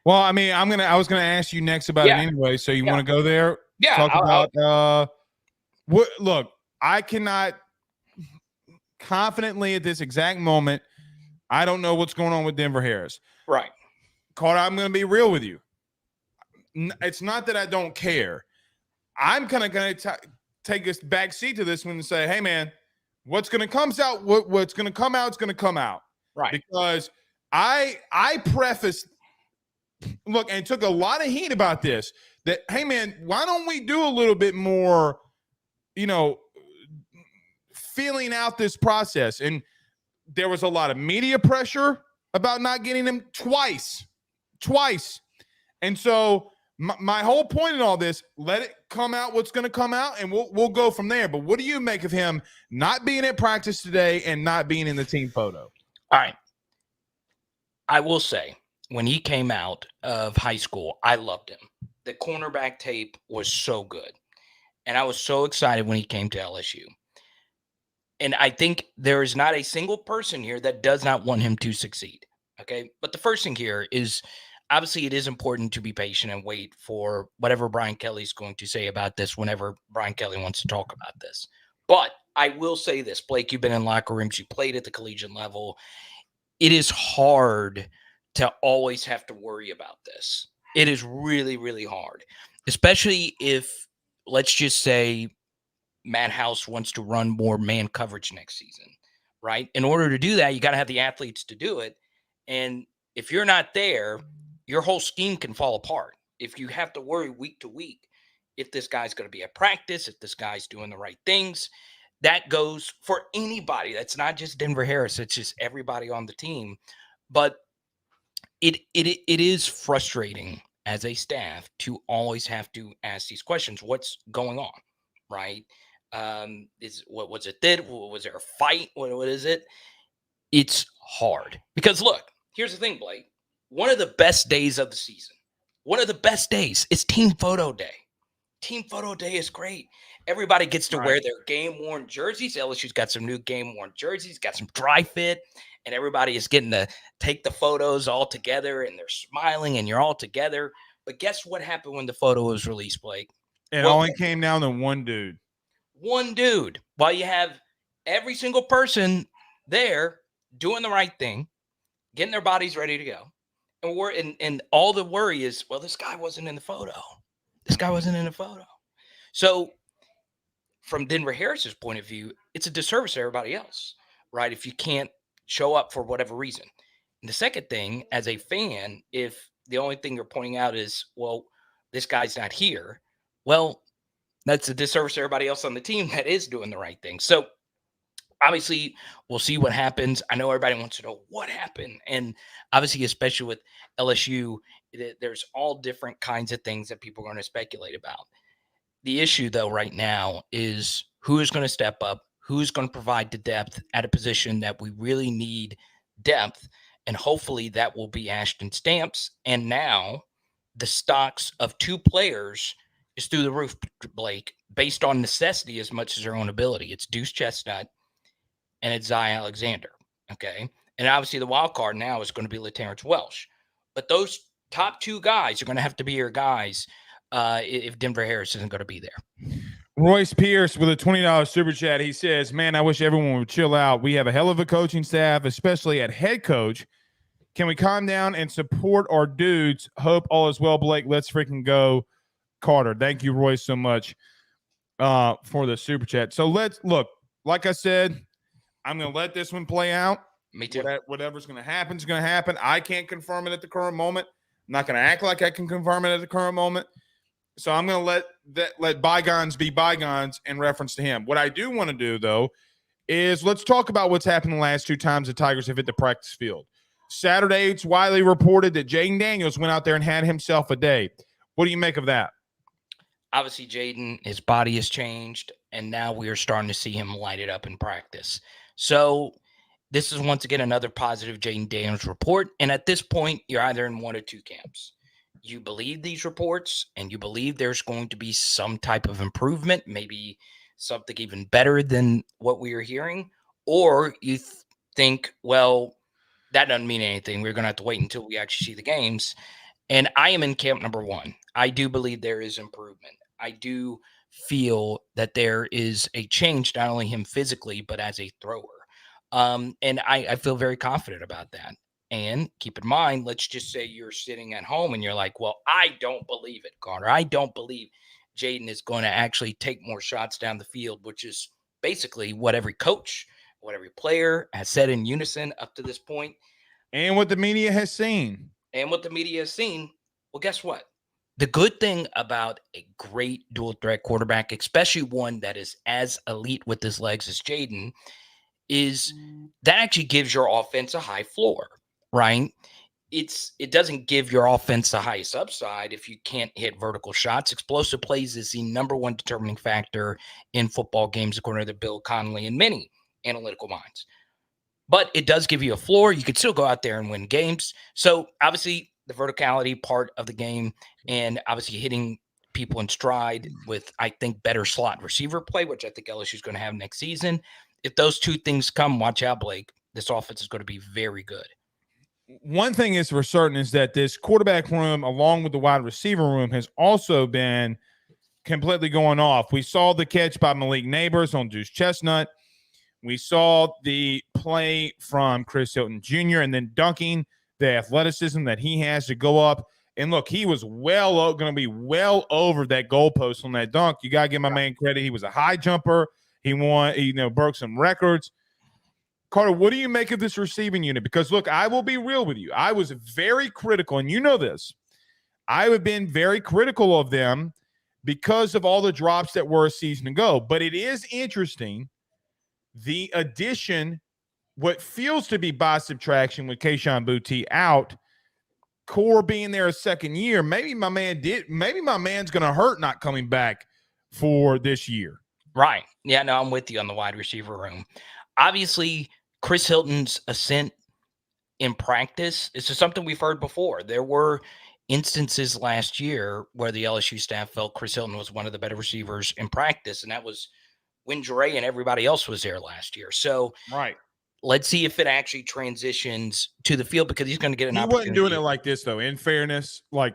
Well, I mean, I was gonna ask you next about it anyway. So you want to go there? Yeah. Talk about what? Look, I cannot confidently at this exact moment. I don't know what's going on with Denver Harris. Right. Carter, I'm going to be real with you. It's not that I don't care. I'm kind of going to take a back seat to this one and say, hey, man, what's going to come out? What's going to come out is going to come out. Right. Because I prefaced, look, and took a lot of heat about this, that, hey, man, why don't we do a little bit more, feeling out this process? And there was a lot of media pressure about not getting him twice. And so my whole point in all this, let it come out what's going to come out, and we'll go from there. But what do you make of him not being at practice today and not being in the team photo? All right. I will say, when he came out of high school, I loved him. The cornerback tape was so good. And I was so excited when he came to LSU. And I think there is not a single person here that does not want him to succeed. Okay. But the first thing here is, obviously, it is important to be patient and wait for whatever Brian Kelly's going to say about this whenever Brian Kelly wants to talk about this. But I will say this, Blake, you've been in locker rooms, you played at the collegiate level. It is hard to always have to worry about this. It is really, really hard, especially if, let's just say, Matt House wants to run more man coverage next season, right? In order to do that, you got to have the athletes to do it. And if you're not there, your whole scheme can fall apart. If you have to worry week to week, if this guy's going to be at practice, if this guy's doing the right things, that goes for anybody. That's not just Denver Harris. It's just everybody on the team. But it is frustrating as a staff to always have to ask these questions. What's going on, right? What was it? Was there a fight? What is it? It's hard because look, here's the thing, Blake. One of the best days of the season, one of the best days is team photo day. Team photo day is great. Everybody gets to wear their game-worn jerseys. LSU's got some new game-worn jerseys, got some dry fit, and everybody is getting to take the photos all together, and they're smiling, and you're all together. But guess what happened when the photo was released, Blake? It only came down to one dude. One dude. While you have every single person there doing the right thing, getting their bodies ready to go. And all the worry is, well, this guy wasn't in the photo. This guy wasn't in the photo. So from Denver Harris's point of view, it's a disservice to everybody else, right? If you can't show up for whatever reason. And the second thing, as a fan, if the only thing you're pointing out is, well, this guy's not here, well, that's a disservice to everybody else on the team that is doing the right thing. So obviously, we'll see what happens. I know everybody wants to know what happened. And obviously, especially with LSU, there's all different kinds of things that people are going to speculate about. The issue, though, right now is who is going to step up, who's going to provide the depth at a position that we really need depth. And hopefully that will be Ashton Stamps. And now the stocks of two players is through the roof, Blake, based on necessity as much as their own ability. It's Deuce Chestnut and it's Zy Alexander, okay? And obviously the wild card now is going to be LaTerrence Welsh. But those top two guys are going to have to be your guys if Denver Harris isn't going to be there. Royce Pierce with a $20 super chat. He says, man, I wish everyone would chill out. We have a hell of a coaching staff, especially at head coach. Can we calm down and support our dudes? Hope all is well, Blake. Let's freaking go. Carter. Thank you, Royce, so much for the super chat. So let's look, like I said, I'm going to let this one play out. Me too. Whatever's going to happen is going to happen. I can't confirm it at the current moment. I'm not going to act like I can confirm it at the current moment. So I'm going to let bygones be bygones in reference to him. What I do want to do, though, is let's talk about what's happened the last 2 times the Tigers have hit the practice field. Saturday, it's widely reported that Jaden Daniels went out there and had himself a day. What do you make of that? Obviously, Jaden, his body has changed, and now we are starting to see him light it up in practice. So this is once again another positive Jaden Daniels report. And at this point, you're either in one of 2 camps. You believe these reports, and you believe there's going to be some type of improvement, maybe something even better than what we are hearing, or you think, well, that doesn't mean anything. We're going to have to wait until we actually see the games. And I am in camp number 1. I do believe there is improvement. I do feel that there is a change, not only him physically, but as a thrower. And I feel very confident about that. And keep in mind, let's just say you're sitting at home and you're like, well, I don't believe it, Carter. I don't believe Jaden is going to actually take more shots down the field, which is basically what every coach, what every player has said in unison up to this point. And what the media has seen. Well, guess what? The good thing about a great dual threat quarterback, especially one that is as elite with his legs as Jaden, is that actually gives your offense a high floor, right? It doesn't give your offense the highest upside if you can't hit vertical shots. Explosive plays is the number 1 determining factor in football games, according to Bill Connolly and many analytical minds. But it does give you a floor. You could still go out there and win games. So obviously the verticality part of the game, and obviously hitting people in stride with, I think, better slot receiver play, which I think LSU is going to have next season. If those 2 things come, watch out, Blake. This offense is going to be very good. One thing is for certain is that this quarterback room, along with the wide receiver room, has also been completely going off. We saw the catch by Malik Neighbors on Deuce Chestnut. We saw the play from Chris Hilton Jr. and then dunking, the athleticism that he has to go up. And look, he was going to be well over that goalpost on that dunk. You got to give my man credit. He was a high jumper. He broke some records. Carter, what do you make of this receiving unit? Because, look, I will be real with you. I was very critical, and you know this. I have been very critical of them because of all the drops that were a season ago. But it is interesting, the addition, what feels to be by subtraction with Kayshon Boutte out, Core being there a second year, maybe my man's going to hurt not coming back for this year. Right. Yeah, no, I'm with you on the wide receiver room. Obviously, Chris Hilton's ascent in practice is just something we've heard before. There were instances last year where the LSU staff felt Chris Hilton was one of the better receivers in practice, and that was when Dre and everybody else was there last year. So right. Let's see if it actually transitions to the field, because he's going to get an opportunity. He wasn't doing it like this, though. In fairness, like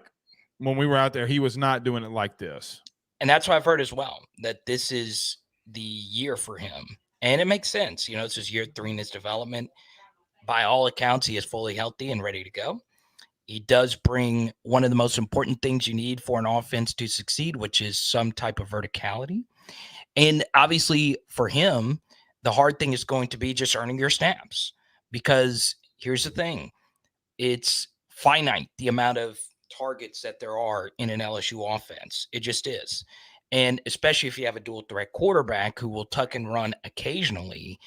when we were out there, he was not doing it like this. And that's what I've heard as well, that this is the year for him. And it makes sense. You know, this is year 3 in his development. By all accounts, he is fully healthy and ready to go. He does bring one of the most important things you need for an offense to succeed, which is some type of verticality. And obviously for him, the hard thing is going to be just earning your snaps, because here's the thing. It's finite, the amount of targets that there are in an LSU offense. It just is. And especially if you have a dual threat quarterback who will tuck and run occasionally.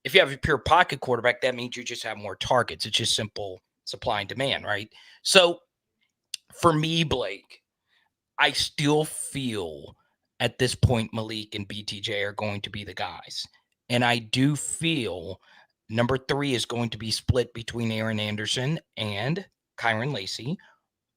If you have a pure pocket quarterback, that means you just have more targets. It's just simple supply and demand, right? So for me, Blake, I still feel at this point Malik and BTJ are going to be the guys. And I do feel number 3 is going to be split between Aaron Anderson and Kyron Lacey.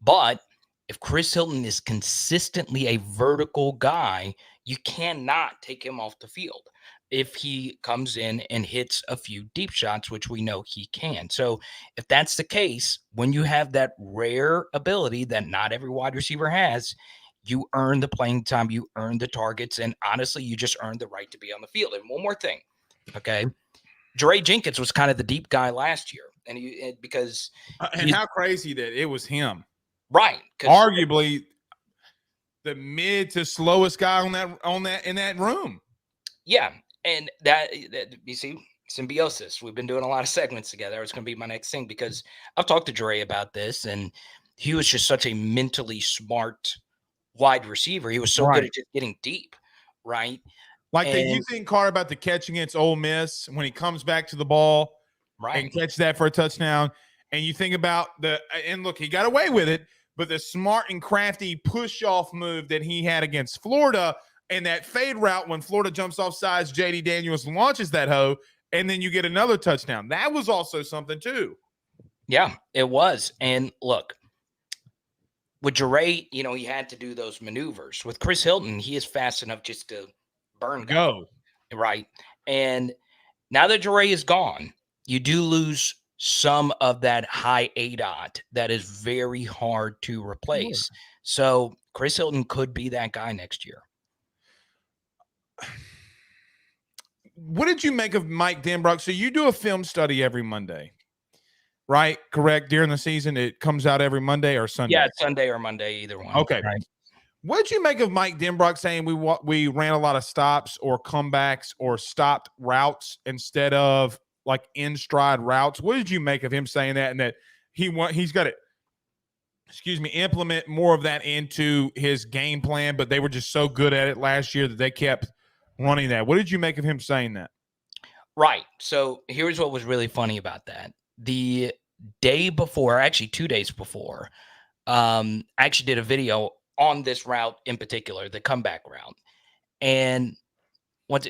But if Chris Hilton is consistently a vertical guy, you cannot take him off the field if he comes in and hits a few deep shots, which we know he can. So if that's the case, when you have that rare ability that not every wide receiver has, you earn the playing time, you earn the targets, and honestly, you just earned the right to be on the field. And one more thing, okay? Dre Jenkins was kind of the deep guy last year, and how crazy that it was him, right? Arguably the mid to slowest guy in that room. Yeah, and that you see symbiosis. We've been doing a lot of segments together. It's going to be my next thing, because I've talked to Dre about this, and he was just such a mentally smart wide receiver. He was so good at just getting deep, right? Like you think, Carr, about the catch against Ole Miss when he comes back to the ball and catch that for a touchdown, and you think about and look, he got away with it, but the smart and crafty push-off move that he had against Florida and that fade route when Florida jumps off sides, J.D. Daniels launches that hoe, and then you get another touchdown. That was also something too. Yeah, it was. And look, with Jure, he had to do those maneuvers. With Chris Hilton, he is fast enough just to burn go. Right. And now that Jure is gone, you do lose some of that high ADOT that is very hard to replace. Sure. So Chris Hilton could be that guy next year. What did you make of Mike Denbrock? So you do a film study every Monday, right? Correct. During the season, it comes out every Monday or Sunday? Yeah, Sunday or Monday, either one. Okay. Right. What did you make of Mike Denbrock saying we ran a lot of stops or comebacks or stopped routes instead of like in stride routes? What did you make of him saying that, and that he's got to implement more of that into his game plan, but they were just so good at it last year that they kept running that? What did you make of him saying that? Right. So here's what was really funny about that. The day before, actually 2 days before, I actually did a video on this route in particular, the comeback route. And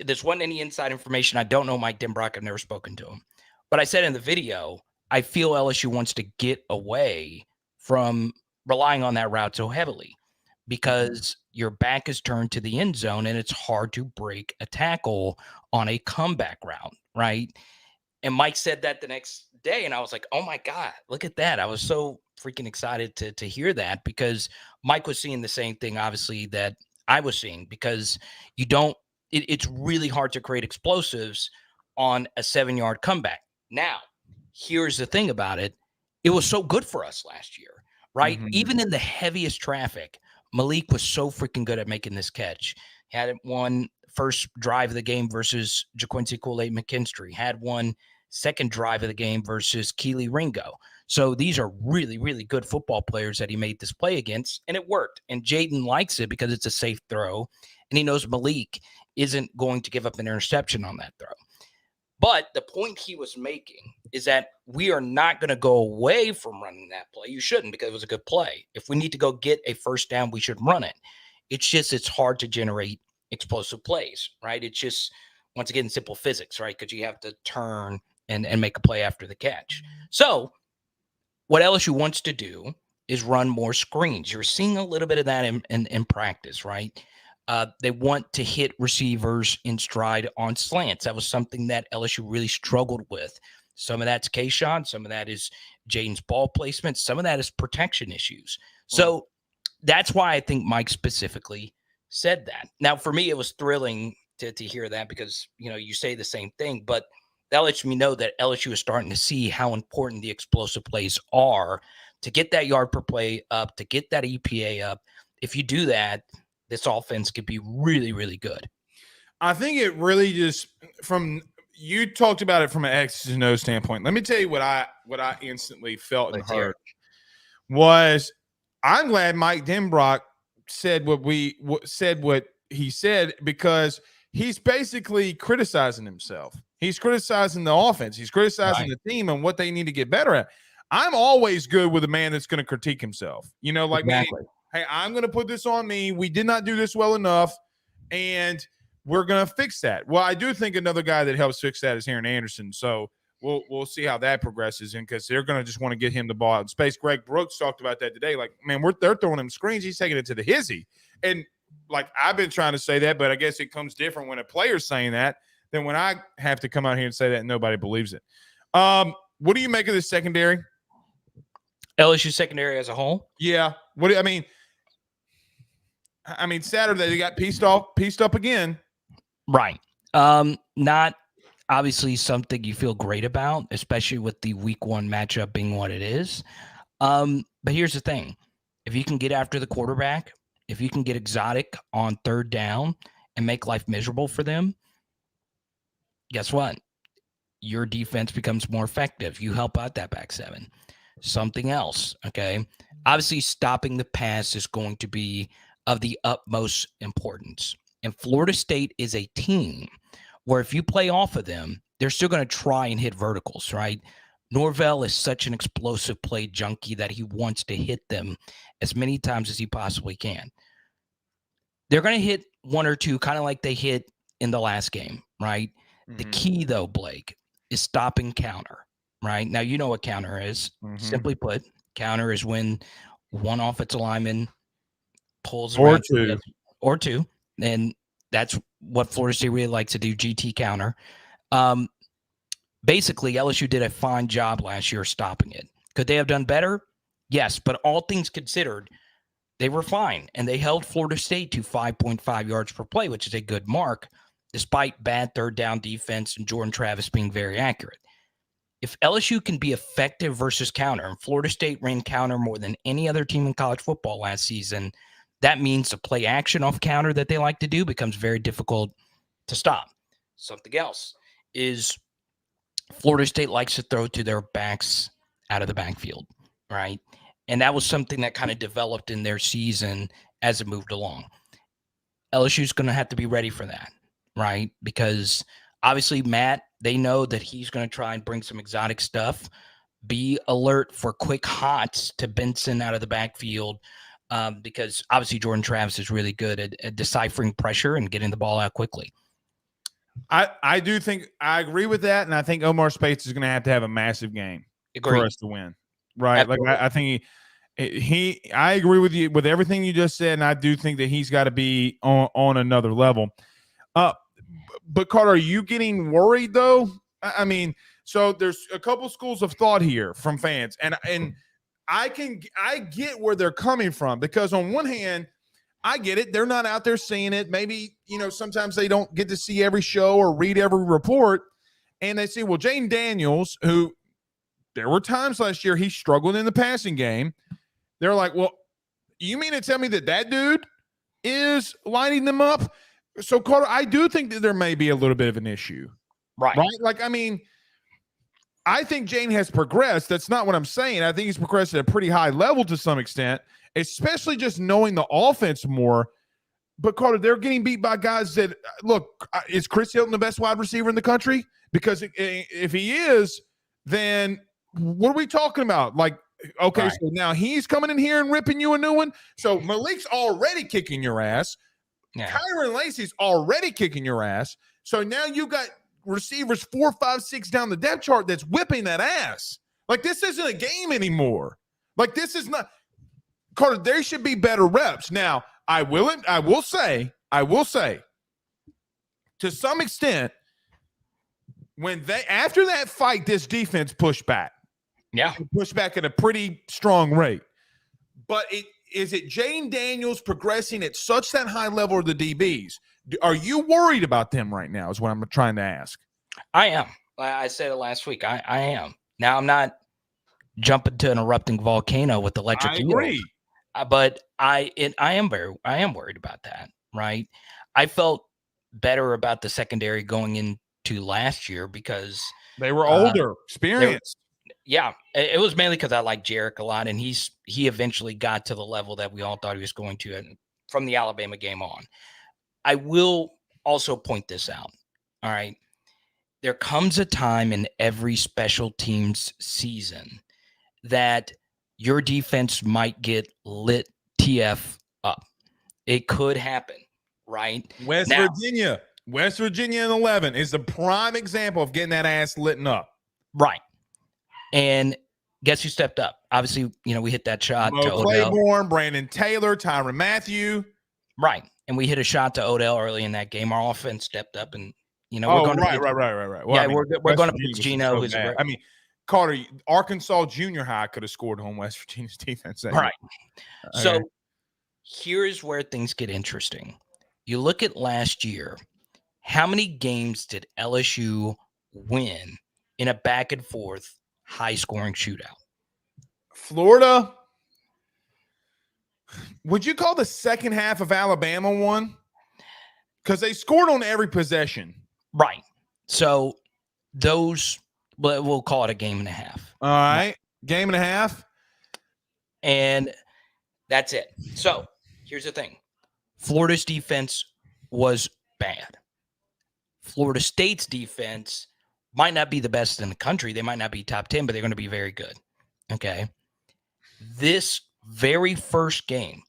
this wasn't any inside information. I don't know Mike Denbrock. I've never spoken to him. But I said in the video, I feel LSU wants to get away from relying on that route so heavily because your back is turned to the end zone and it's hard to break a tackle on a comeback route, right? And Mike said that the next day, and I was like, oh my God, look at that. I was so freaking excited to hear that because Mike was seeing the same thing, obviously, that I was seeing, because it's really hard to create explosives on a 7-yard comeback. Now, here's the thing about it. It was so good for us last year, right? Mm-hmm. Even in the heaviest traffic, Malik was so freaking good at making this catch. He had one first drive of the game versus JaQuincy Kool-Aid McKinstry, had one second drive of the game versus Keely Ringo. So these are really, really good football players that he made this play against, and it worked. And Jaden likes it because it's a safe throw, and he knows Malik isn't going to give up an interception on that throw. But the point he was making is that we are not going to go away from running that play. You shouldn't, because it was a good play. If we need to go get a first down, we should run it. It's hard to generate explosive plays, right? It's just, once again, simple physics, right? Because you have to turn and make a play after the catch. So what LSU wants to do is run more screens. You're seeing a little bit of that in practice, right? They want to hit receivers in stride on slants. That was something that LSU really struggled with. Some of that's Kayshawn. Some of that is Jaden's ball placement. Some of that is protection issues. So that's why I think Mike specifically said that. Now, for me, it was thrilling to hear that because, you say the same thing, but that lets me know that LSU is starting to see how important the explosive plays are to get that yard per play up, to get that EPA up. If you do that, this offense could be really, really good. I think it really just you talked about it from an X's and O's standpoint. Let me tell you what I instantly felt and heard was, I'm glad Mike Denbrock said what he said, because he's basically criticizing himself. He's criticizing the offense. He's criticizing the team and what they need to get better at. I'm always good with a man that's going to critique himself. Exactly. Hey, I'm going to put this on me. We did not do this well enough, and we're going to fix that. Well, I do think another guy that helps fix that is Aaron Anderson. So we'll see how that progresses, and because they're going to just want to get him the ball out in space. Greg Brooks talked about that today. Like, man, they're throwing him screens. He's taking it to the hizzy. And, like, I've been trying to say that, but I guess it comes different when a player's saying that than when I have to come out here and say that and nobody believes it. What do you make of the secondary? LSU secondary as a whole? Yeah. I mean, Saturday they got pieced up again. Right. Not obviously something you feel great about, especially with the week 1 matchup being what it is. But here's the thing. If you can get after the quarterback, if you can get exotic on 3rd down and make life miserable for them, guess what? Your defense becomes more effective. You help out that back 7. Something else, okay? Obviously, stopping the pass is going to be of the utmost importance. And Florida State is a team where if you play off of them, they're still going to try and hit verticals, right? Norvell is such an explosive play junkie that he wants to hit them as many times as he possibly can. They're going to hit one or two, kind of like they hit in the last game, right? Mm-hmm. The key, though, Blake, is stopping counter, right? Now, you know what counter is. Mm-hmm. Simply put, counter is when one offensive lineman pulls around or two, and that's what Florida State really likes to do, GT counter. Basically, LSU did a fine job last year stopping it. Could they have done better? Yes, but all things considered, they were fine, and they held Florida State to 5.5 yards per play, which is a good mark, despite bad third down defense and Jordan Travis being very accurate. If LSU can be effective versus counter, and Florida State ran counter more than any other team in college football last season, that means the play action off counter that they like to do becomes very difficult to stop. Something else is Florida State likes to throw to their backs out of the backfield, right? And that was something that kind of developed in their season as it moved along. LSU's going to have to be ready for that, right? Because obviously Matt, they know that he's going to try and bring some exotic stuff. Be alert for quick hots to Benson out of the backfield because obviously Jordan Travis is really good at deciphering pressure and getting the ball out quickly. I do think I agree with that, and I think Omar Speights is going to have a massive game for us to win. Right? Absolutely. Like I think I agree with you with everything you just said, and I do think that he's got to be on another level. But Carter, are you getting worried though? I mean, so there's a couple schools of thought here from fans, and I get where they're coming from because on one hand, I get it. They're not out there seeing it. Maybe, sometimes they don't get to see every show or read every report. And they say, well, Jane Daniels, who there were times last year he struggled in the passing game. They're like, well, you mean to tell me that dude is lighting them up? So, Carter, I do think that there may be a little bit of an issue. Right? Like, I mean, I think Jane has progressed. That's not what I'm saying. I think he's progressed at a pretty high level to some extent, especially just knowing the offense more. But, Carter, they're getting beat by guys that, look, is Chris Hilton the best wide receiver in the country? Because if he is, then what are we talking about? Like, okay, right. So now he's coming in here and ripping you a new one. So Malik's already kicking your ass. Yeah. Kyron Lacey's already kicking your ass. So now you got receivers 4, 5, 6 down the depth chart that's whipping that ass. Like, this isn't a game anymore. Like, this is not – Carter, there should be better reps. Now, I will say, to some extent, after that fight, this defense pushed back. Yeah. Pushed back at a pretty strong rate. But is it Jane Daniels progressing at such that high level of the DBs? Are you worried about them right now is what I'm trying to ask. I am. I said it last week. I am. Now, I'm not jumping to an erupting volcano with electric eel. I agree. But I am worried about that, right? I felt better about the secondary going into last year because they were older, experienced. Yeah, it was mainly because I like Jarek a lot, and he eventually got to the level that we all thought he was going to, and from the Alabama game on. I will also point this out. All right, there comes a time in every special teams season that your defense might get lit TF up. It could happen, right? West Virginia in 11 is the prime example of getting that ass lit up. Right. And guess who stepped up? Obviously, we hit that shot to Odell. Claiborne, Brandon Taylor, Tyrann Mathieu. Right. And we hit a shot to Odell early in that game. Our offense stepped up and, we're going right. Well, yeah, we're going to pitch Gino. Carter, Arkansas junior high could have scored on West Virginia's defense. Right. Okay. So here's where things get interesting. You look at last year, how many games did LSU win in a back and forth high-scoring shootout? Florida. Would you call the second half of Alabama one? Because they scored on every possession. Right. So those, we'll call it a game and a half. All right. Game and a half. And that's it. So here's the thing. Florida's defense was bad. Florida State's defense might not be the best in the country. They might not be top 10, but they're going to be very good. Okay. This very first game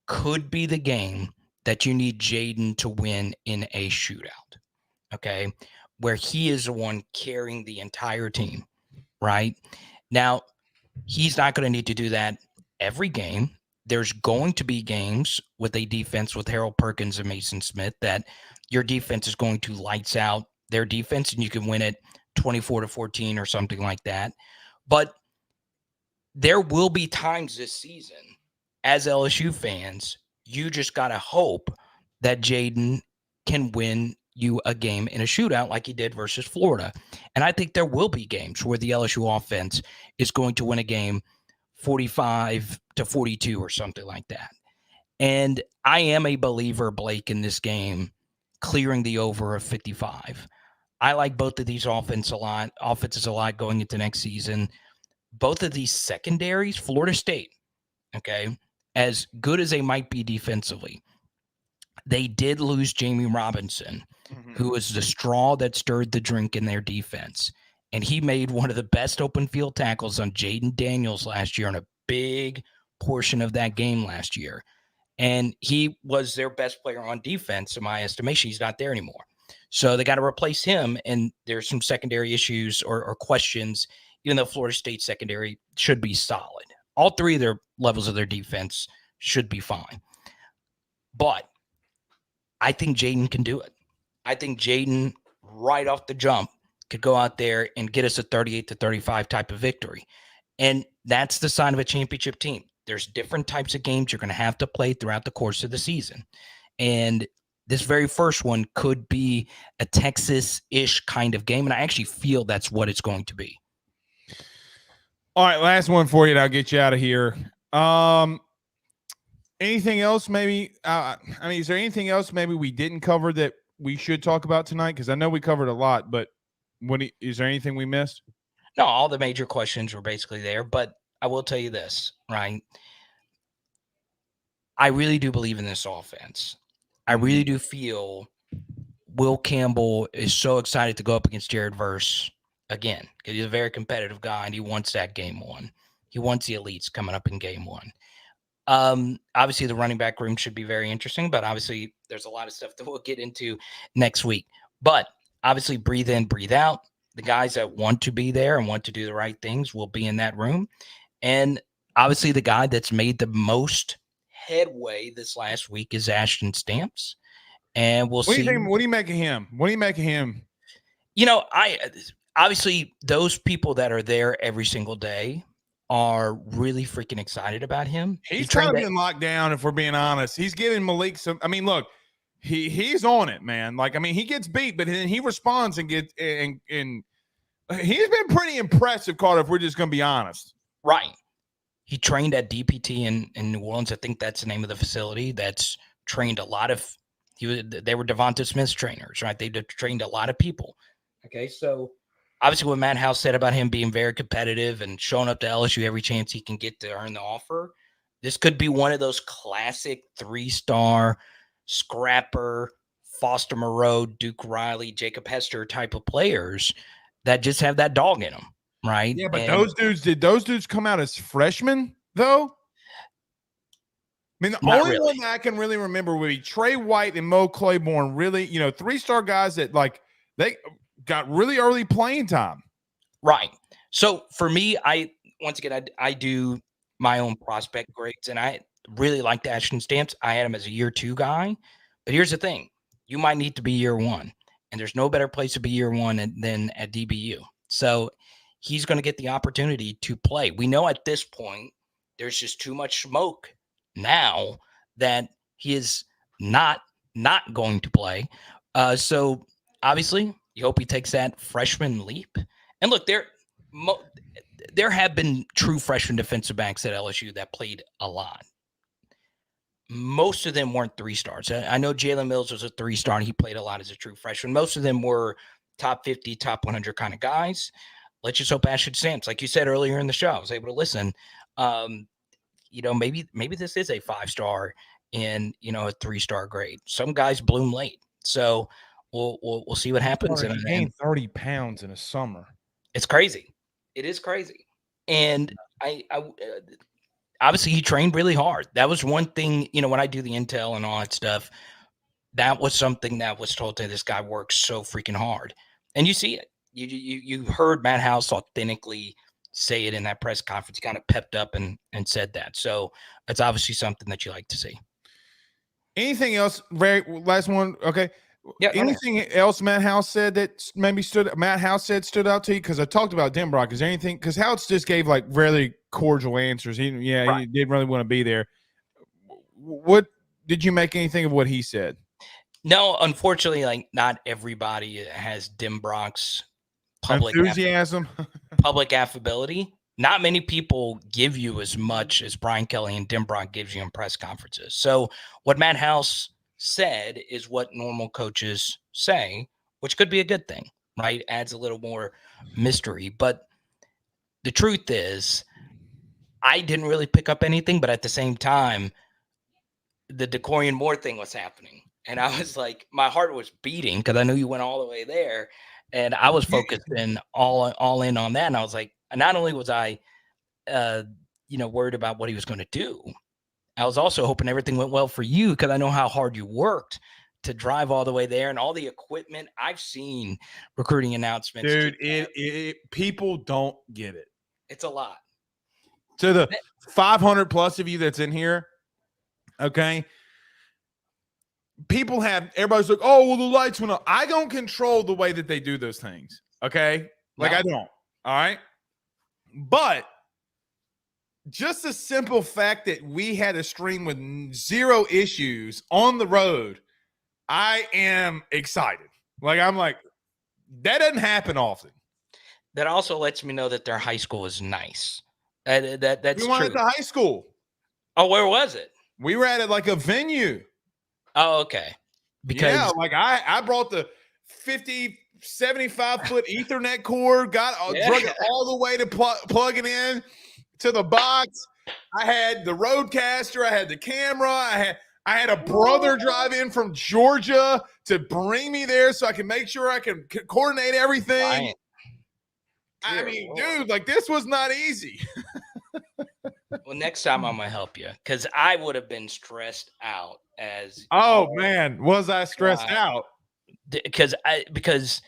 could be the game that you need Jaden to win in a shootout. Okay. Where he is the one carrying the entire team. Right. Now, he's not going to need to do that every game. There's going to be games with a defense with Harold Perkins and Mason Smith that your defense is going to lights out their defense and you can win it 24-14 or something like that. But there will be times this season as LSU fans, you just got to hope that Jaden can win you a game in a shootout like he did versus Florida. And I think there will be games where the LSU offense is going to win a game 45-42 or something like that. And I am a believer, Blake, in this game clearing the over of 55. I like both of these offenses a lot going into next season. Both of these secondaries, Florida State, okay, as good as they might be defensively, they did lose Jamie Robinson, who was the straw that stirred the drink in their defense. And he made one of the best open field tackles on Jaden Daniels last year on a big portion of that game last year. And he was their best player on defense, in my estimation. He's not there anymore. So they got to replace him. And there's some secondary issues or questions, even though Florida State secondary should be solid. All three of their levels of their defense should be fine. But I think Jaden can do it. I think Jaden, right off the jump, could go out there and get us a 38-35 type of victory. And that's the sign of a championship team. There's different types of games you're going to have to play throughout the course of the season. And this very first one could be a Texas-ish kind of game. And I actually feel that's what it's going to be. All right, last one for you, and I'll get you out of here. Anything else maybe? Is there anything else maybe we didn't cover that we should talk about tonight? Because I know we covered a lot, but is there anything we missed? No, all the major questions were basically there, but I will tell you this, right? I really do believe in this offense. I really do feel Will Campbell is so excited to go up against Jared Verse again, because he's a very competitive guy and he wants that game one. He wants the elites coming up in game one. Obviously, the running back room should be very interesting, but obviously there's a lot of stuff that we'll get into next week. But obviously, breathe in, breathe out. The guys that want to be there and want to do the right things will be in that room. And obviously, the guy that's made the most headway this last week is Ashton Stamps. And we'll see. What do you make of him? What do you make of him? You know, obviously those people that are there every single day are really freaking excited about him. He's kind of been locked down, if we're being honest. He's giving Malik some. I mean, look, he's on it, man. Like, I mean, he gets beat, but then he responds and gets and he's been pretty impressive, Carter, if we're just going to be honest. Right. He trained at DPT in New Orleans. I think that's the name of the facility that's trained a lot of they were Devonta Smith's trainers, right? They trained a lot of people. Okay, so obviously what Matt House said about him being very competitive and showing up to LSU every chance he can get to earn the offer, this could be one of those classic 3-star scrapper, Foster Moreau, Duke Riley, Jacob Hester type of players that just have that dog in them, right? Yeah, but did those dudes come out as freshmen, though? I mean, the only one that I can really remember would be Trey White and Mo Claiborne, really, 3-star guys that, like, they got really early playing time. Right. So for me, I do my own prospect grades, and I really liked Ashton Stamps. I had him as a year 2 guy. But here's the thing. You might need to be year 1, and there's no better place to be year 1 than at DBU. So he's going to get the opportunity to play. We know at this point there's just too much smoke now that he is not going to play. So obviously you hope he takes that freshman leap. And look, there have been true freshman defensive backs at LSU that played a lot. Most of them weren't 3-stars. I know Jalen Mills was a 3-star and he played a lot as a true freshman. Most of them were top 50, top 100 kind of guys. Let's just hope Ashton Stamps, like you said earlier in the show, I was able to listen. Maybe this is a 5-star in, a 3-star grade. Some guys bloom late. So we'll see what happens. He gained 30 pounds in a summer. It's crazy. It is crazy. And I obviously he trained really hard. That was one thing, when I do the intel and all that stuff, that was something that was told to this guy works so freaking hard. And you see it. You heard Matt House authentically say it in that press conference. He kind of pepped up and said that. So it's obviously something that you like to see. Anything else? Very last one. Okay. Yeah. Anything else Matt House said that maybe stood out to you? Because I talked about Denbrock. Is there anything? Because House just gave like really cordial answers. He didn't really want to be there. What did you make anything of what he said? No, unfortunately, like not everybody has Denbrock's public enthusiasm, public affability. Not many people give you as much as Brian Kelly and Denbrock gives you in press conferences. So what Matt House said is what normal coaches say, which could be a good thing, right? Adds a little more mystery. But the truth is, I didn't really pick up anything, but at the same time, the Decorian Moore thing was happening. And I was like, my heart was beating because I knew you went all the way there. And I was focused in all in on that. And I was like, not only was I, worried about what he was going to do, I was also hoping everything went well for you because I know how hard you worked to drive all the way there and all the equipment. I've seen recruiting announcements. Dude, people don't get it. It's a lot. To the 500 plus of you that's in here, okay? Everybody's like, oh, well, the lights went up. I don't control the way that they do those things, okay? Like, I don't, all right? But just the simple fact that we had a stream with 0 issues on the road, I am excited. Like, I'm like, that doesn't happen often. That also lets me know that their high school is nice. That's we went true. to high school. Oh, where was it? We were at it like a venue. Oh, okay. Because like I brought the 75-foot Ethernet cord, drug it all the way to plug it in to the box. I had the Roadcaster, I had the camera, I had a brother drive in from Georgia to bring me there so I can make sure I can coordinate everything. Bryant. I mean, dude, like this was not easy. Well, next time I'm gonna help you because I would have been stressed out man, was I stressed out? Because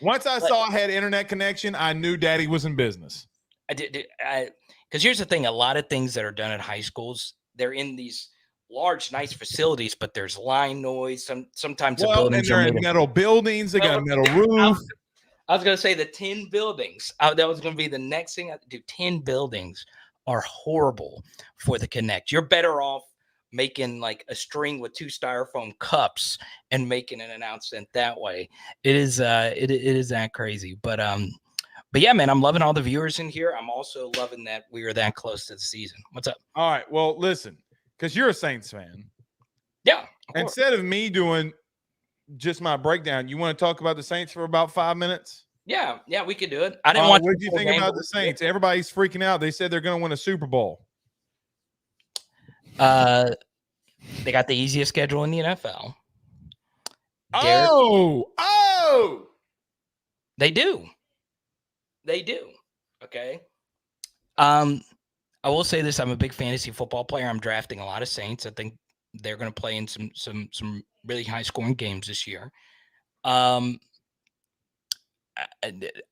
once I saw I had internet connection, I knew Daddy was in business. I did. Because here's the thing: a lot of things that are done at high schools, they're in these large, nice facilities, but there's line noise. Sometimes the buildings are in metal buildings. They got a metal roof. I was going to say the 10 buildings. That was going to be the next thing. 10 buildings are horrible for the connect. You're better off making like a string with 2 styrofoam cups and making an announcement that way. It is that crazy. But yeah, man, I'm loving all the viewers in here. I'm also loving that we are that close to the season. What's up? All right. Well, listen, because you're a Saints fan. Yeah. Instead of me doing just my breakdown, you want to talk about the Saints for about 5 minutes? Yeah, we could do it. I didn't watch. What did you think about the Saints? Everybody's freaking out. They said they're going to win a Super Bowl. They got the easiest schedule in the NFL. They do. Okay. I will say this: I'm a big fantasy football player. I'm drafting a lot of Saints. I think they're going to play in some really high scoring games this year. On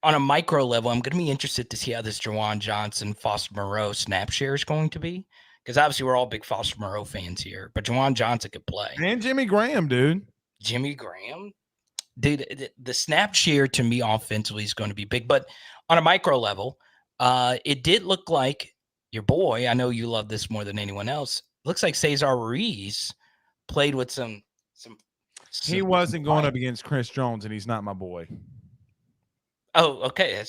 a micro level, I'm going to be interested to see how this Juwan Johnson, Foster Moreau snap share is going to be. Because obviously we're all big Foster Moreau fans here. But Juwan Johnson could play. And Jimmy Graham, dude. Jimmy Graham? Dude, the snap share to me offensively is going to be big. But on a micro level, it did look like your boy, I know you love this more than anyone else, looks like Cesar Ruiz played with some he wasn't going up against Chris Jones, and he's not my boy. Oh, okay.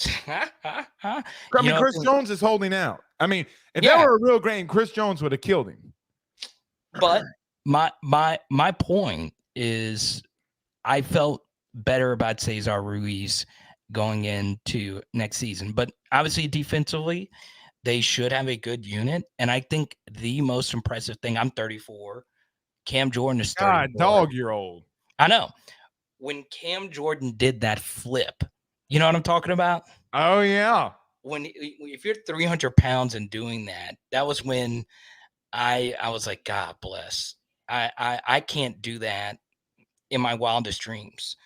Chris Jones is holding out. I mean, if that were a real game, Chris Jones would have killed him. But my point is, I felt better about Cesar Ruiz going into next season. But obviously, defensively, they should have a good unit. And I think the most impressive thing, I'm 34, Cam Jordan is God, 34. dog, you're old. I know. When Cam Jordan did that flip, you know what I'm talking about? Oh, yeah. If you're 300 pounds and doing that, that was when I was like, God bless. I can't do that in my wildest dreams.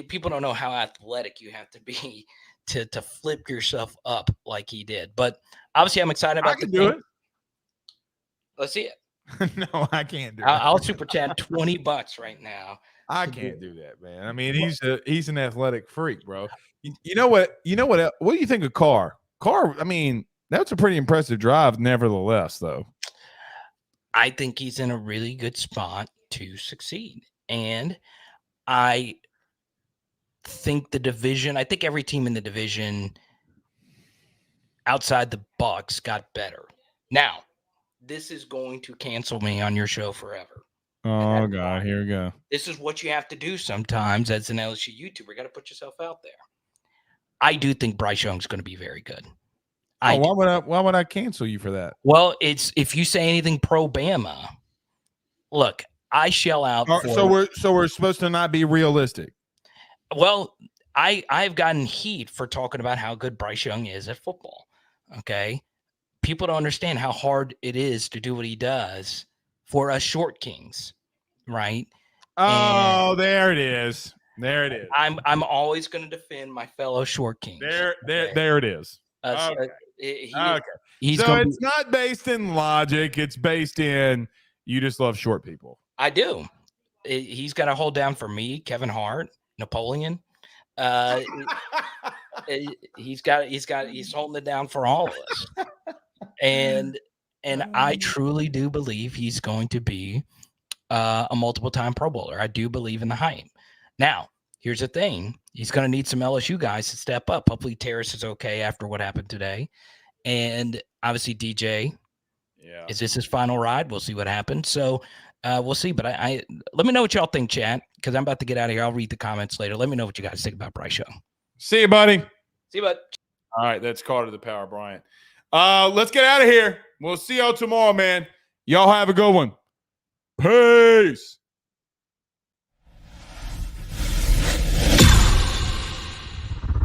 People don't know how athletic you have to be to flip yourself up like he did. But obviously, I'm excited about I can do it. Let's see it. No, I can't do it. I'll super chat $20 right now. I can't do that, man. I mean, he's an athletic freak, bro. You know what? What do you think of Carr? Carr, I mean, that's a pretty impressive drive, nevertheless, though. I think he's in a really good spot to succeed. And I think I think every team in the division outside the Bucks got better. Now, this is going to cancel me on your show forever. Oh, God, here we go. This is what you have to do sometimes as an LSU YouTuber. You got to put yourself out there. I do think Bryce Young's going to be very good. Why would I cancel you for that? Well, it's if you say anything pro Bama, look, I shell out. So we're supposed to not be realistic. Well, I've gotten heat for talking about how good Bryce Young is at football. Okay, people don't understand how hard it is to do what he does for us short kings, right? Oh, and there it is. There it is. I'm always going to defend my fellow short kings. There it is. Okay. It's not based in logic. It's based in you just love short people. I do. He's got to hold down for me, Kevin Hart, Napoleon. He's holding it down for all of us. And I truly do believe he's going to be a multiple-time Pro Bowler. I do believe in the hype. Now, here's the thing. He's going to need some LSU guys to step up. Hopefully Terrace is okay after what happened today. And obviously DJ. Yeah. Is this his final ride? We'll see what happens. So we'll see. But I let me know what y'all think, chat, because I'm about to get out of here. I'll read the comments later. Let me know what you guys think about Bryce Young. See you, buddy. See you, bud. All right, that's Carter the Power Bryant. Let's get out of here. We'll see y'all tomorrow, man. Y'all have a good one. Peace.